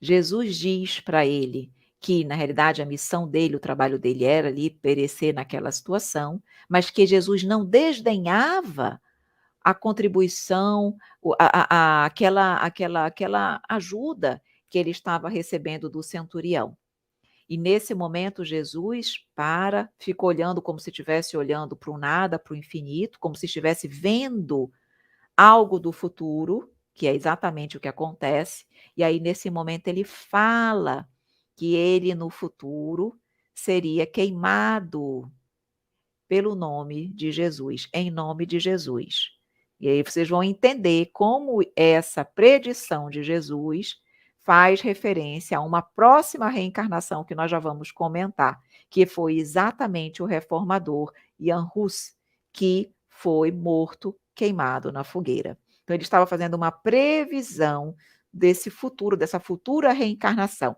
Jesus diz para ele que, na realidade, a missão dele, o trabalho dele era ali perecer naquela situação, mas que Jesus não desdenhava a contribuição, aquela ajuda que ele estava recebendo do centurião. E nesse momento Jesus ficou olhando como se estivesse olhando para o nada, para o infinito, como se estivesse vendo algo do futuro, que é exatamente o que acontece, e aí nesse momento ele fala que ele no futuro seria queimado pelo nome de Jesus, em nome de Jesus. E aí vocês vão entender como essa predição de Jesus faz referência a uma próxima reencarnação que nós já vamos comentar, que foi exatamente o reformador Jan Hus, que foi morto, queimado na fogueira. Então ele estava fazendo uma previsão desse futuro, dessa futura reencarnação.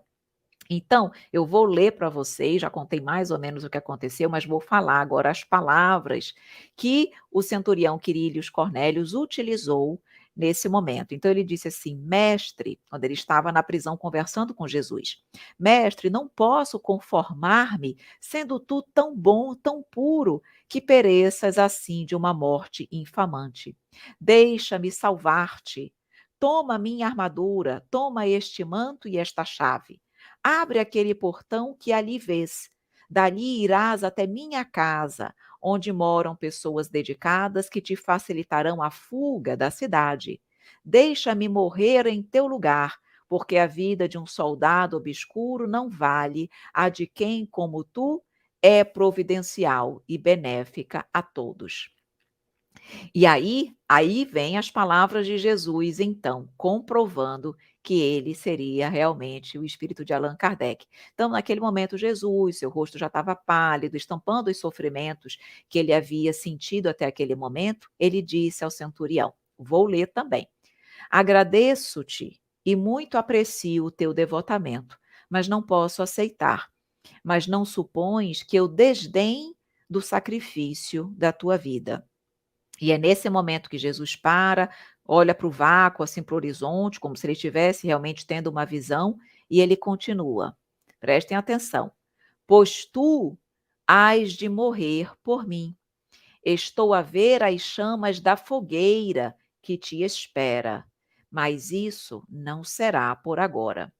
Então, eu vou ler para vocês, já contei mais ou menos o que aconteceu, mas vou falar agora as palavras que o centurião Quirilius Cornélios utilizou nesse momento. Então ele disse assim: "Mestre", quando ele estava na prisão conversando com Jesus, "Mestre, não posso conformar-me, sendo tu tão bom, tão puro, que pereças assim de uma morte infamante. Deixa-me salvar-te. Toma minha armadura, toma este manto e esta chave. Abre aquele portão que ali vês. Dali irás até minha casa, onde moram pessoas dedicadas que te facilitarão a fuga da cidade. Deixa-me morrer em teu lugar, porque a vida de um soldado obscuro não vale a de quem, como tu, é providencial e benéfica a todos." E aí vem as palavras de Jesus, então, comprovando que ele seria realmente o espírito de Allan Kardec. Então, naquele momento, Jesus, seu rosto já estava pálido, estampando os sofrimentos que ele havia sentido até aquele momento, ele disse ao centurião: vou ler também. Agradeço-te e muito aprecio o teu devotamento, mas não posso aceitar. Mas não supões que eu desdém do sacrifício da tua vida. E é nesse momento que Jesus para, olha para o vácuo, assim, para o horizonte, como se ele estivesse realmente tendo uma visão, e ele continua. Prestem atenção. Pois tu hás de morrer por mim. Estou a ver as chamas da fogueira que te espera, mas isso não será por agora.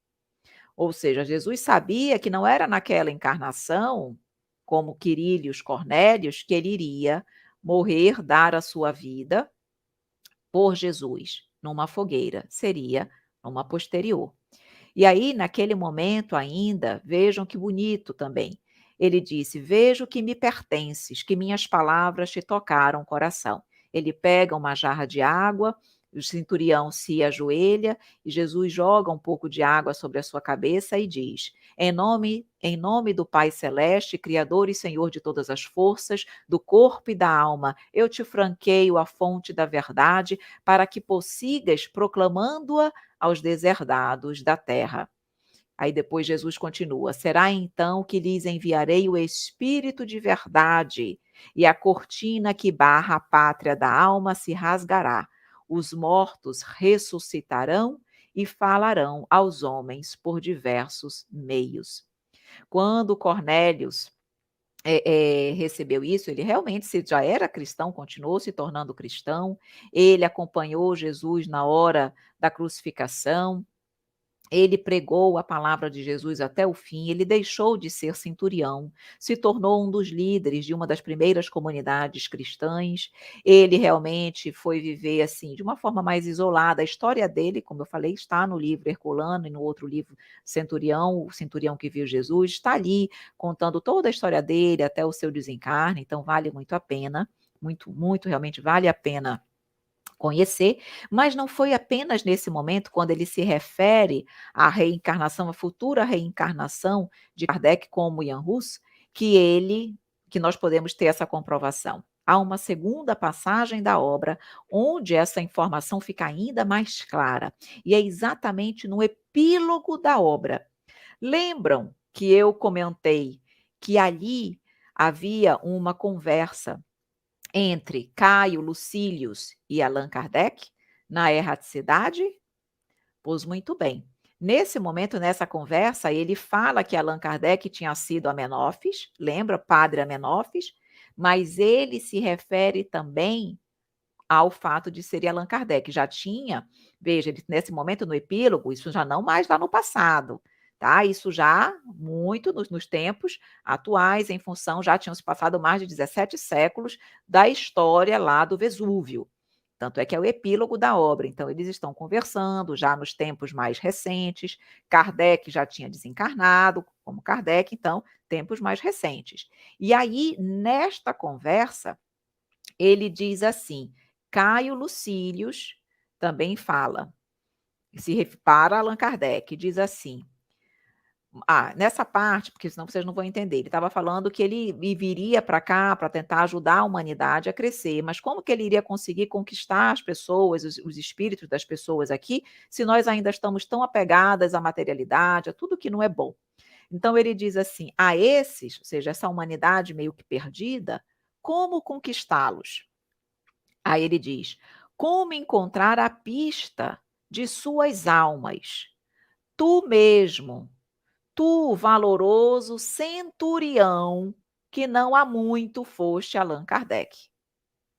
Ou seja, Jesus sabia que não era naquela encarnação, como Quirilius Cornélios, que ele iria morrer, dar a sua vida por Jesus, numa fogueira, seria numa posterior. E aí, naquele momento ainda, vejam que bonito também. Ele disse: Vejo que me pertences, que minhas palavras te tocaram o coração. Ele pega uma jarra de água, o centurião se ajoelha e Jesus joga um pouco de água sobre a sua cabeça e diz: em nome do Pai Celeste, Criador e Senhor de todas as forças, do corpo e da alma, eu te franqueio a fonte da verdade para que prossigas proclamando-a aos deserdados da terra. Aí depois Jesus continua: será então que lhes enviarei o Espírito de verdade, e a cortina que barra a pátria da alma se rasgará. Os mortos ressuscitarão e falarão aos homens por diversos meios. Quando Cornélios recebeu isso, ele realmente se já era cristão, continuou se tornando cristão, ele acompanhou Jesus na hora da crucificação, ele pregou a palavra de Jesus até o fim, ele deixou de ser centurião, se tornou um dos líderes de uma das primeiras comunidades cristãs. Ele realmente foi viver assim, de uma forma mais isolada. A história dele, como eu falei, está no livro Herculano e no outro livro Centurião, o centurião que viu Jesus, está ali contando toda a história dele até o seu desencarne, então vale muito a pena, muito, muito realmente vale a pena conhecer, mas não foi apenas nesse momento, quando ele se refere à reencarnação, à futura reencarnação de Kardec como Jan Hus, que nós podemos ter essa comprovação. Há uma segunda passagem da obra, onde essa informação fica ainda mais clara, e é exatamente no epílogo da obra. Lembram que eu comentei que ali havia uma conversa entre Caio Lucílius e Allan Kardec, na erraticidade? Pois muito bem. Nesse momento, nessa conversa, ele fala que Allan Kardec tinha sido Amenófis, lembra, padre Amenófis, mas ele se refere também ao fato de ser Allan Kardec. Já tinha, veja, ele, nesse momento no epílogo, isso já não mais lá no passado, tá? Isso já muito nos tempos atuais, em função, já tinham se passado mais de 17 séculos da história lá do Vesúvio. Tanto é que é o epílogo da obra. Então, eles estão conversando já nos tempos mais recentes. Kardec já tinha desencarnado, como Kardec, então, tempos mais recentes. E aí, nesta conversa, ele diz assim: Caio Lucílius também fala, para Allan Kardec, diz assim: nessa parte, porque senão vocês não vão entender, ele estava falando que ele viria para cá para tentar ajudar a humanidade a crescer, mas como que ele iria conseguir conquistar as pessoas, os espíritos das pessoas aqui, se nós ainda estamos tão apegadas à materialidade, a tudo que não é bom? Então ele diz assim: a esses, ou seja, essa humanidade meio que perdida, como conquistá-los? Aí ele diz: como encontrar a pista de suas almas? Tu mesmo, tu, valoroso centurião, que não há muito foste Allan Kardec.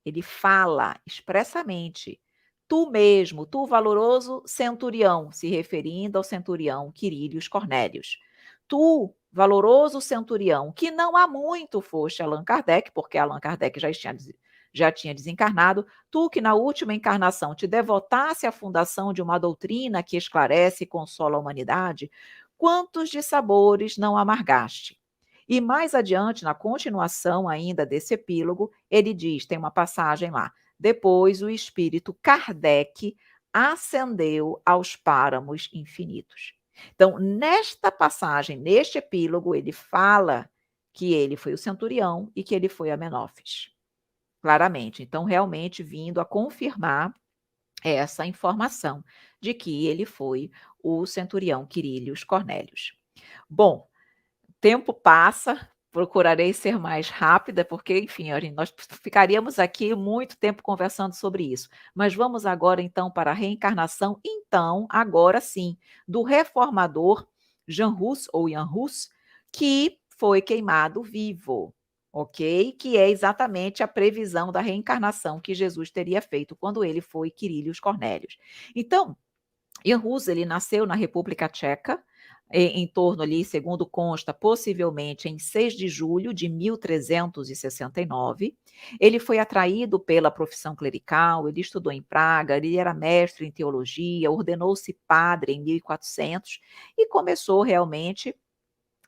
Ele fala expressamente: tu mesmo, tu, valoroso centurião, se referindo ao centurião Quirilius Cornélios. Tu, valoroso centurião, que não há muito foste Allan Kardec, porque Allan Kardec já tinha desencarnado, tu que na última encarnação te devotasse à fundação de uma doutrina que esclarece e consola a humanidade, quantos dissabores não amargaste? E mais adiante, na continuação ainda desse epílogo, ele diz, tem uma passagem lá: depois o espírito Kardec ascendeu aos páramos infinitos. Então, nesta passagem, neste epílogo, ele fala que ele foi o centurião e que ele foi Amenófis, claramente. Então, realmente vindo a confirmar essa informação de que ele foi o centurião Quirilius Cornélios. Bom, tempo passa, procurarei ser mais rápida, porque, enfim, nós ficaríamos aqui muito tempo conversando sobre isso. Mas vamos agora, então, para a reencarnação, então, agora sim, do reformador Jean Hus, ou Jan Hus, que foi queimado vivo, ok? Que é exatamente a previsão da reencarnação que Jesus teria feito quando ele foi Quirilius Cornélios. Então, Jan Hus, ele nasceu na República Tcheca, em torno ali, segundo consta, possivelmente em 6 de julho de 1369. Ele foi atraído pela profissão clerical, ele estudou em Praga, ele era mestre em teologia, ordenou-se padre em 1400 e começou realmente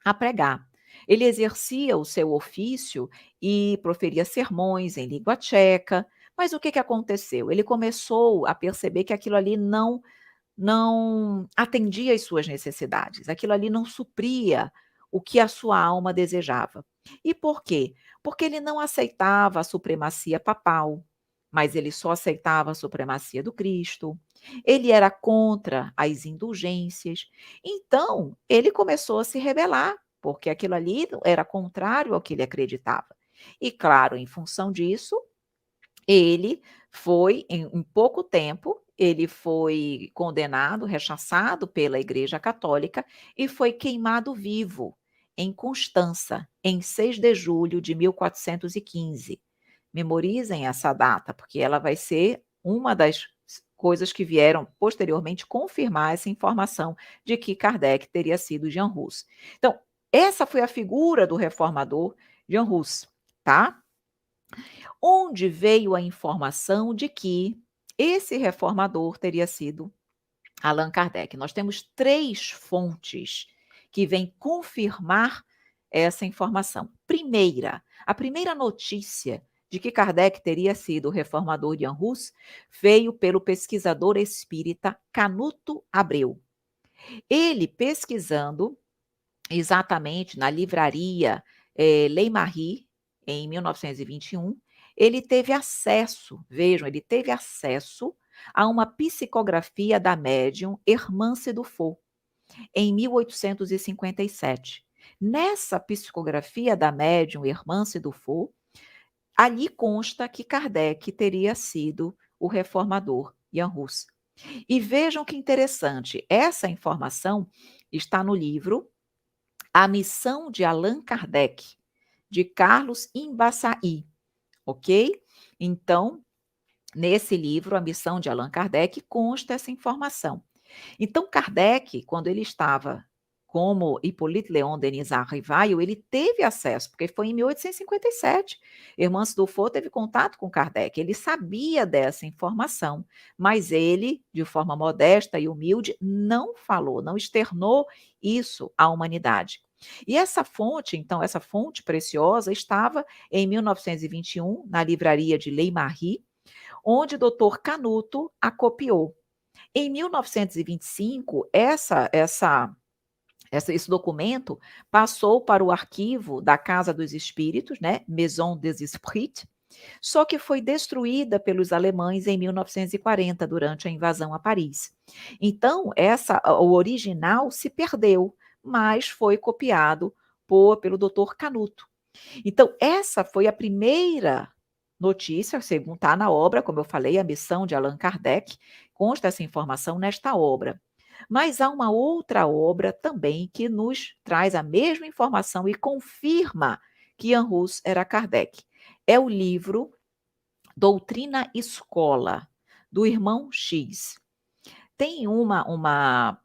a pregar. Ele exercia o seu ofício e proferia sermões em língua tcheca, mas o que aconteceu? Ele começou a perceber que aquilo ali não atendia às suas necessidades, aquilo ali não supria o que a sua alma desejava. E por quê? Porque ele não aceitava a supremacia papal, mas ele só aceitava a supremacia do Cristo. Ele era contra as indulgências. Então, ele começou a se rebelar, porque aquilo ali era contrário ao que ele acreditava. E, claro, em função disso, ele foi, em pouco tempo, ele foi condenado, rechaçado pela Igreja Católica e foi queimado vivo em Constança, em 6 de julho de 1415. Memorizem essa data, porque ela vai ser uma das coisas que vieram posteriormente confirmar essa informação de que Kardec teria sido Jean Hus. Então, essa foi a figura do reformador Jean Hus, tá? Onde veio a informação de que esse reformador teria sido Allan Kardec. Nós temos 3 fontes que vêm confirmar essa informação. A primeira notícia de que Kardec teria sido o reformador de Jan Hus veio pelo pesquisador espírita Canuto Abreu. Ele pesquisando exatamente na livraria Leimarie, em 1921, ele teve acesso, vejam, ele teve acesso a uma psicografia da médium Hermance Dufault, em 1857. Nessa psicografia da médium Hermance Dufault, ali consta que Kardec teria sido o reformador Jan Hus. E vejam que interessante, essa informação está no livro A Missão de Allan Kardec, de Carlos Imbaçaí, ok? Então, nesse livro, A Missão de Allan Kardec, consta essa informação. Então, Kardec, quando ele estava como Hippolyte Léon Denis Rivaio, ele teve acesso, porque foi em 1857. Hermance Dufault teve contato com Kardec, ele sabia dessa informação, mas ele, de forma modesta e humilde, não falou, não externou isso à humanidade. E essa fonte, então, essa fonte preciosa, estava em 1921, na livraria de Leimarie, onde o Dr. Canuto a copiou. Em 1925, esse documento passou para o arquivo da Casa dos Espíritos, né, Maison des Esprits, só que foi destruída pelos alemães em 1940, durante a invasão a Paris. Então, o original se perdeu, mas foi copiado pelo Dr. Canuto. Então, essa foi a primeira notícia, segundo está na obra, como eu falei, A Missão de Allan Kardec, consta essa informação nesta obra. Mas há uma outra obra também que nos traz a mesma informação e confirma que Jan Hus era Kardec. É o livro Doutrina Escola, do irmão X. Tem uma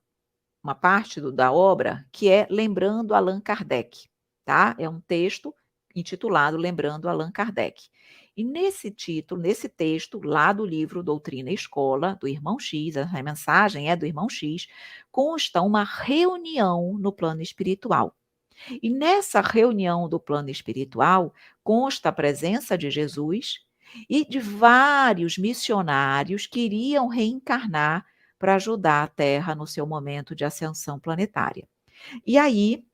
parte da obra que é Lembrando Allan Kardec, tá? É um texto intitulado Lembrando Allan Kardec. E nesse título, nesse texto, lá do livro Doutrina e Escola, do irmão X, a mensagem é do irmão X, consta uma reunião no plano espiritual. E nessa reunião do plano espiritual consta a presença de Jesus e de vários missionários que iriam reencarnar para ajudar a Terra no seu momento de ascensão planetária. E aí,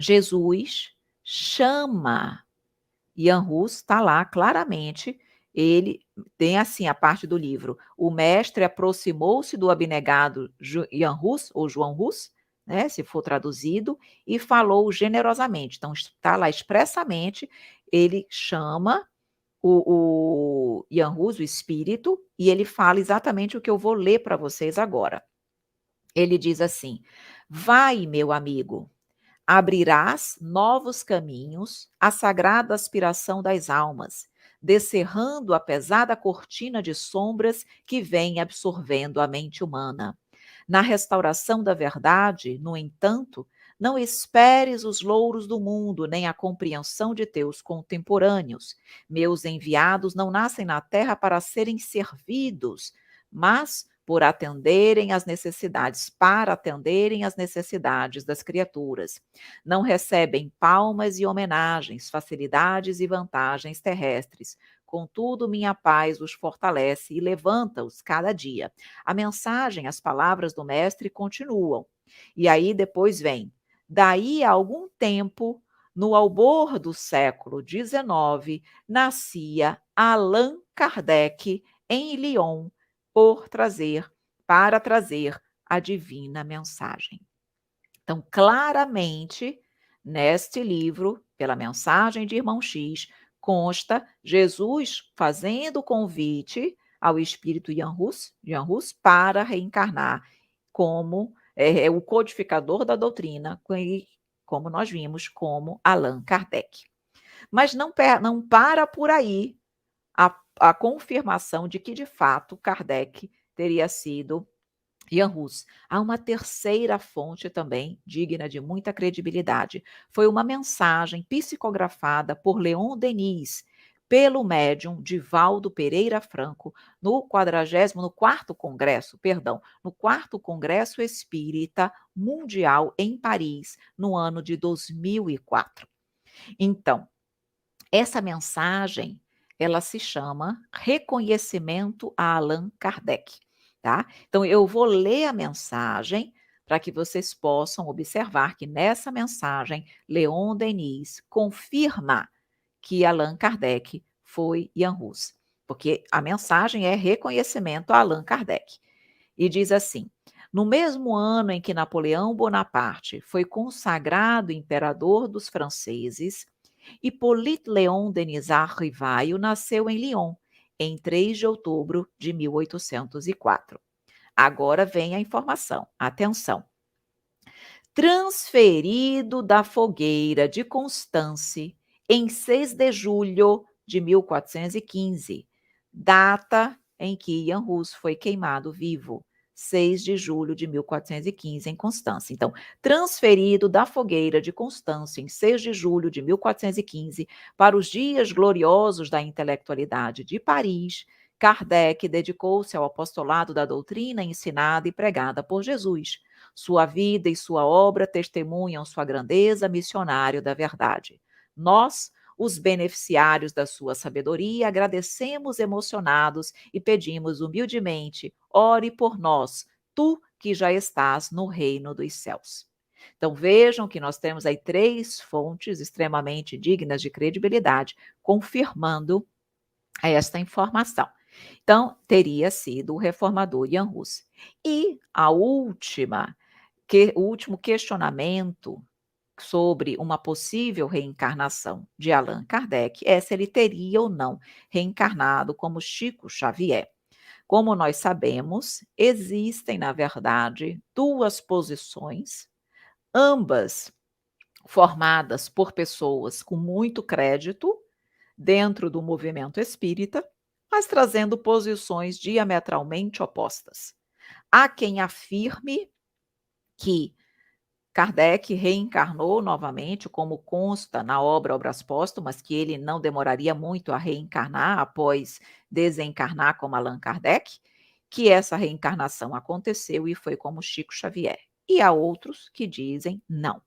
Jesus chama Ian Rus, está lá claramente, ele tem assim a parte do livro: "O mestre aproximou-se do abnegado Ian Rus, ou João Rus", né, se for traduzido, "e falou generosamente". Então está lá expressamente, ele chama o Ian Rus, o espírito, e ele fala exatamente o que eu vou ler para vocês agora. Ele diz assim: "Vai, meu amigo, abrirás novos caminhos à sagrada aspiração das almas, descerrando a pesada cortina de sombras que vem absorvendo a mente humana. Na restauração da verdade, no entanto, não esperes os louros do mundo, nem a compreensão de teus contemporâneos. Meus enviados não nascem na terra para serem servidos, mas por atenderem às necessidades, para atenderem às necessidades das criaturas. Não recebem palmas e homenagens, facilidades e vantagens terrestres. Contudo, minha paz os fortalece e levanta-os cada dia. A mensagem, as palavras do mestre continuam. E aí depois vem: daí a algum tempo, no albor do século XIX, nascia Allan Kardec em Lyon para trazer a divina mensagem. Então, claramente, neste livro, pela mensagem de Irmão X, consta Jesus fazendo o convite ao espírito Jan Hus para reencarnar como o codificador da doutrina, como nós vimos, como Allan Kardec. Mas não para por aí a confirmação de que, de fato, Kardec teria sido Jan Hus. Há uma terceira fonte também, digna de muita credibilidade. Foi uma mensagem psicografada por Leon Denis, pelo médium Divaldo Pereira Franco, no quarto congresso, no quarto congresso espírita mundial em Paris, no ano de 2004. Então, essa mensagem, ela se chama Reconhecimento a Allan Kardec, tá? Então eu vou ler a mensagem para que vocês possam observar que nessa mensagem Leon Denis confirma que Allan Kardec foi Jan Hus, porque a mensagem é reconhecimento a Allan Kardec. E diz assim: no mesmo ano em que Napoleão Bonaparte foi consagrado imperador dos franceses, Hippolyte Léon Denisard Rivaio nasceu em Lyon, em 3 de outubro de 1804. Agora vem a informação, atenção. Transferido da fogueira de Constance em 6 de julho de 1415, data em que Jan Hus foi queimado vivo. 6 de julho de 1415, em Constância. Então, transferido da fogueira de Constância em 6 de julho de 1415 para os dias gloriosos da intelectualidade de Paris, Kardec dedicou-se ao apostolado da doutrina ensinada e pregada por Jesus. Sua vida e sua obra testemunham sua grandeza, missionário da verdade. Nós, os beneficiários da sua sabedoria, agradecemos emocionados e pedimos humildemente: ore por nós, tu que já estás no reino dos céus. Então vejam que nós temos aí 3 fontes extremamente dignas de credibilidade, confirmando esta informação. Então, teria sido o reformador Jan Hus. E o último questionamento sobre uma possível reencarnação de Allan Kardec é se ele teria ou não reencarnado como Chico Xavier. Como nós sabemos, existem, na verdade, 2 posições, ambas formadas por pessoas com muito crédito dentro do movimento espírita, mas trazendo posições diametralmente opostas. Há quem afirme que Kardec reencarnou novamente, como consta na obra Obras Póstumas, que ele não demoraria muito a reencarnar após desencarnar como Allan Kardec, que essa reencarnação aconteceu e foi como Chico Xavier. E há outros que dizem não.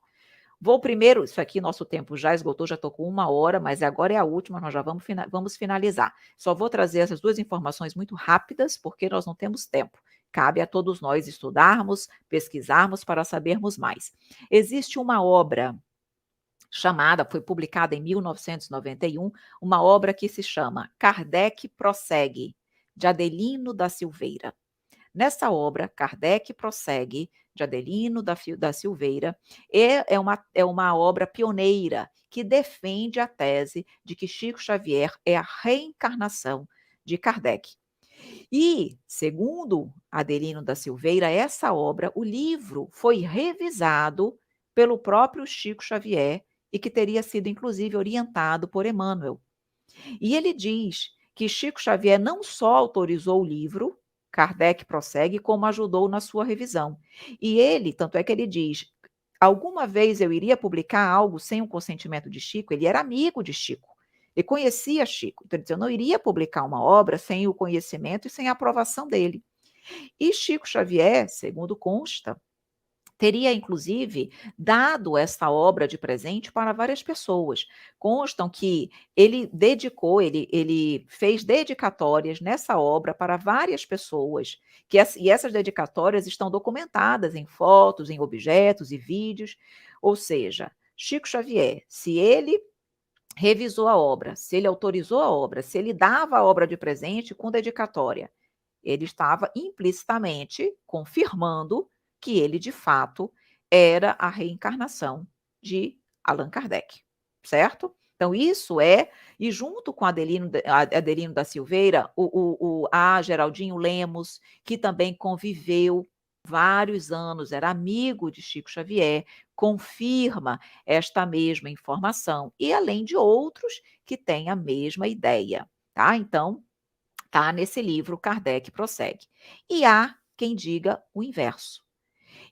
Vou primeiro isso aqui nosso tempo já esgotou, já estou com 1 hora, mas agora é a última, nós já vamos finalizar. Só vou trazer essas 2 informações muito rápidas, porque nós não temos tempo. Cabe a todos nós estudarmos, pesquisarmos para sabermos mais. Existe uma obra foi publicada em 1991, uma obra que se chama Kardec Prossegue, de Adelino da Silveira. Nessa obra, Kardec Prossegue, de Adelino da Silveira, é uma obra pioneira que defende a tese de que Chico Xavier é a reencarnação de Kardec. E, segundo Adelino da Silveira, essa obra, o livro, foi revisado pelo próprio Chico Xavier e que teria sido, inclusive, orientado por Emmanuel. E ele diz que Chico Xavier não só autorizou o livro, Kardec Prossegue, como ajudou na sua revisão. E ele, tanto é que ele diz, alguma vez eu iria publicar algo sem o consentimento de Chico? Ele era amigo de Chico. Ele conhecia Chico. Então, ele disse, eu não iria publicar uma obra sem o conhecimento e sem a aprovação dele. E Chico Xavier, segundo consta, teria, inclusive, dado essa obra de presente para várias pessoas. Constam que ele fez dedicatórias nessa obra para várias pessoas, e essas dedicatórias estão documentadas em fotos, em objetos e vídeos. Ou seja, Chico Xavier, se ele revisou a obra, se ele autorizou a obra, se ele dava a obra de presente com dedicatória, ele estava implicitamente confirmando que ele, de fato, era a reencarnação de Allan Kardec, certo? Então, isso e junto com Adelino da Silveira, a Geraldinho Lemos, que também conviveu vários anos, era amigo de Chico Xavier, confirma esta mesma informação, e além de outros que têm a mesma ideia, tá? Então, tá nesse livro Kardec Prossegue. E há quem diga o inverso.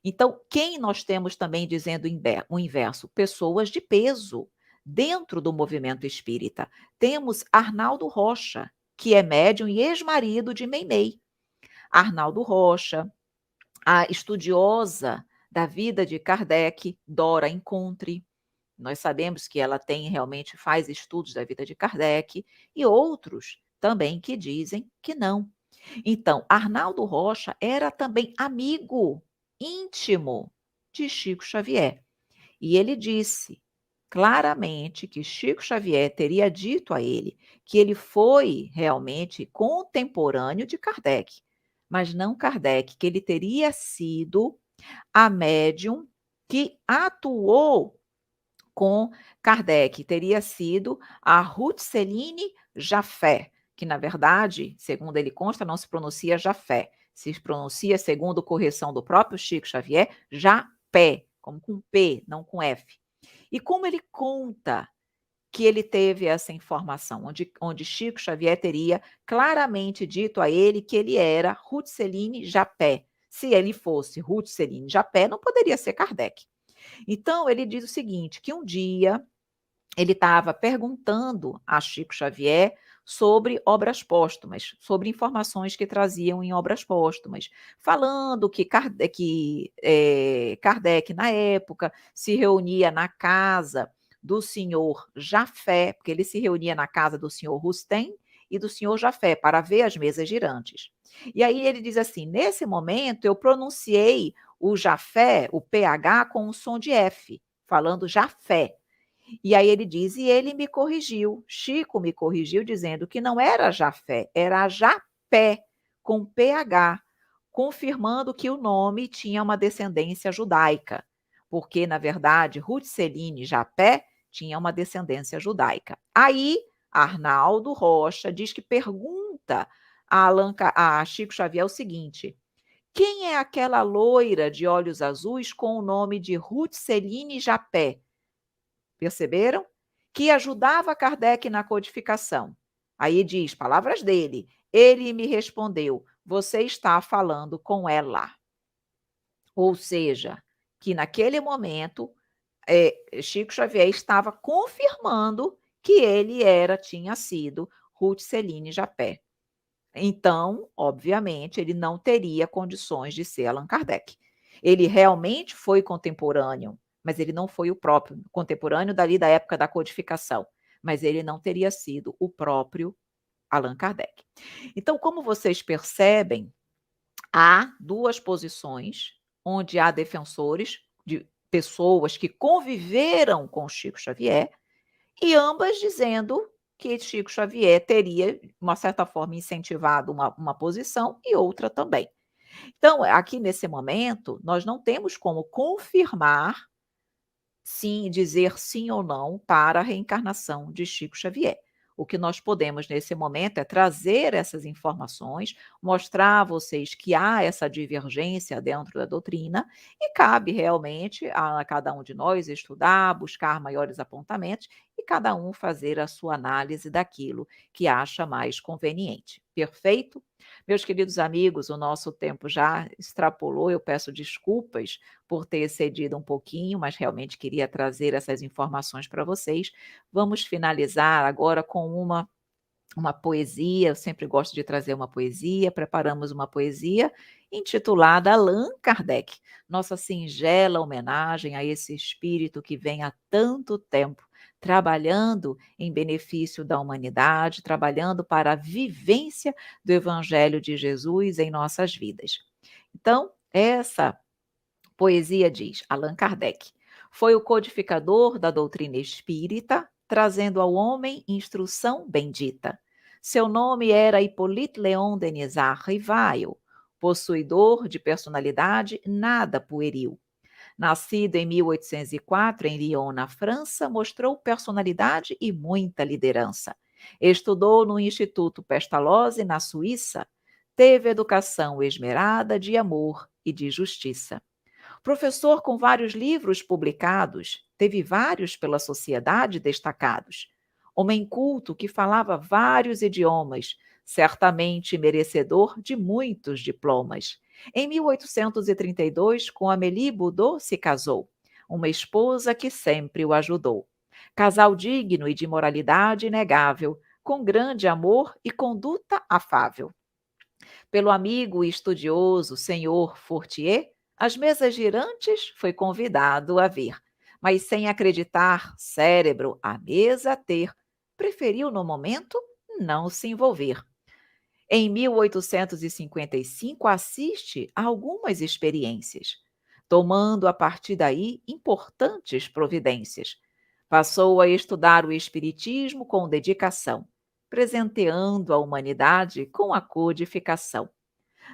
Então, quem nós temos também dizendo o inverso? Pessoas de peso dentro do movimento espírita. Temos Arnaldo Rocha, que é médium e ex-marido de Meimei. Arnaldo Rocha, a estudiosa da vida de Kardec, Dora Encontre. Nós sabemos que ela faz estudos da vida de Kardec, e outros também que dizem que não. Então, Arnaldo Rocha era também amigo íntimo de Chico Xavier. E ele disse claramente que Chico Xavier teria dito a ele que ele foi realmente contemporâneo de Kardec, mas não Kardec, que ele teria sido a médium que atuou com Kardec, teria sido a Ruth-Celine Jafé, que na verdade, segundo ele consta, não se pronuncia Jafé, se pronuncia, segundo correção do próprio Chico Xavier, Japé, como com P, não com F. E como ele conta que ele teve essa informação, onde Chico Xavier teria claramente dito a ele que ele era Ruth-Celine Japé. Se ele fosse Ruth-Celine Japé, não poderia ser Kardec. Então, ele diz o seguinte, que um dia ele estava perguntando a Chico Xavier sobre obras póstumas, sobre informações que traziam em obras póstumas, falando que Kardec, na época, se reunia na casa do senhor Jafé, porque ele se reunia na casa do senhor Rustem e do senhor Jafé, para ver as mesas girantes. E aí ele diz assim, nesse momento eu pronunciei o Jafé, o PH, com um som de F, falando Jafé. E aí ele diz, e ele me corrigiu, Chico me corrigiu, dizendo que não era Jafé, era Japé, com PH, confirmando que o nome tinha uma descendência judaica, porque, na verdade, Ruth-Celine Japé tinha uma descendência judaica. Aí, Arnaldo Rocha diz que pergunta a Chico Xavier o seguinte, quem é aquela loira de olhos azuis com o nome de Ruth-Celine Japé? Perceberam? Que ajudava Kardec na codificação. Aí diz, palavras dele, ele me respondeu, você está falando com ela. Ou seja, que naquele momento, Chico Xavier estava confirmando que ele tinha sido Ruth-Celine Japé. Então, obviamente, ele não teria condições de ser Allan Kardec. Ele realmente foi contemporâneo mas ele não foi o próprio, contemporâneo dali da época da codificação, mas ele não teria sido o próprio Allan Kardec. Então, como vocês percebem, há 2 posições, onde há defensores de pessoas que conviveram com Chico Xavier, e ambas dizendo que Chico Xavier teria, de uma certa forma, incentivado uma posição e outra também. Então, aqui nesse momento, nós não temos como confirmar, sim, dizer sim ou não para a reencarnação de Chico Xavier. O que nós podemos nesse momento é trazer essas informações, mostrar a vocês que há essa divergência dentro da doutrina e cabe realmente a cada um de nós estudar, buscar maiores apontamentos e cada um fazer a sua análise daquilo que acha mais conveniente. Perfeito? Meus queridos amigos, o nosso tempo já extrapolou, eu peço desculpas por ter excedido um pouquinho, mas realmente queria trazer essas informações para vocês. Vamos finalizar agora com uma poesia, eu sempre gosto de trazer uma poesia, preparamos uma poesia intitulada Allan Kardec, nossa singela homenagem a esse espírito que vem há tanto tempo trabalhando em benefício da humanidade, trabalhando para a vivência do Evangelho de Jesus em nossas vidas. Então, essa poesia diz: Allan Kardec foi o codificador da doutrina espírita, trazendo ao homem instrução bendita. Seu nome era Hippolyte Léon Denisard Rivail, possuidor de personalidade nada pueril. Nascido em 1804 em Lyon, na França, mostrou personalidade e muita liderança. Estudou no Instituto Pestalozzi, na Suíça. Teve educação esmerada de amor e de justiça. Professor com vários livros publicados, teve vários pela sociedade destacados. Homem culto que falava vários idiomas, certamente merecedor de muitos diplomas. Em 1832, com Amélie Boudot se casou, uma esposa que sempre o ajudou. Casal digno e de moralidade inegável, com grande amor e conduta afável. Pelo amigo e estudioso senhor Fortier, as mesas girantes foi convidado a ver, mas sem acreditar cérebro à mesa ter, preferiu no momento não se envolver. Em 1855 assiste a algumas experiências, tomando a partir daí importantes providências. Passou a estudar o espiritismo com dedicação, presenteando a humanidade com a codificação.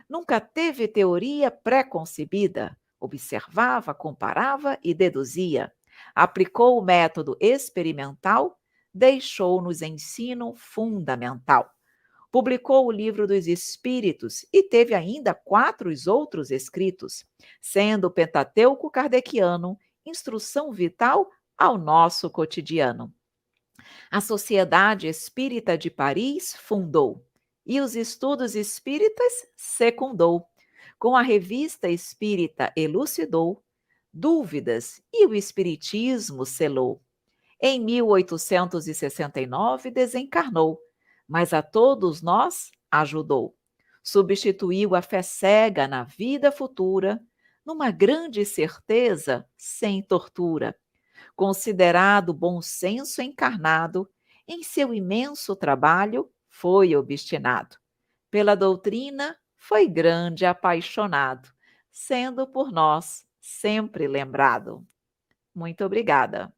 Nunca teve teoria pré-concebida. Observava, comparava e deduzia. Aplicou o método experimental, deixou-nos ensino fundamental. Publicou o Livro dos Espíritos e teve ainda 4 outros escritos, sendo o Pentateuco kardeciano instrução vital ao nosso cotidiano. A Sociedade Espírita de Paris fundou e os estudos espíritas secundou. Com a Revista Espírita elucidou dúvidas e o Espiritismo selou. Em 1869 desencarnou, mas a todos nós ajudou. Substituiu a fé cega na vida futura, numa grande certeza sem tortura. Considerado bom senso encarnado, em seu imenso trabalho foi obstinado. Pela doutrina foi grande apaixonado, sendo por nós sempre lembrado. Muito obrigada.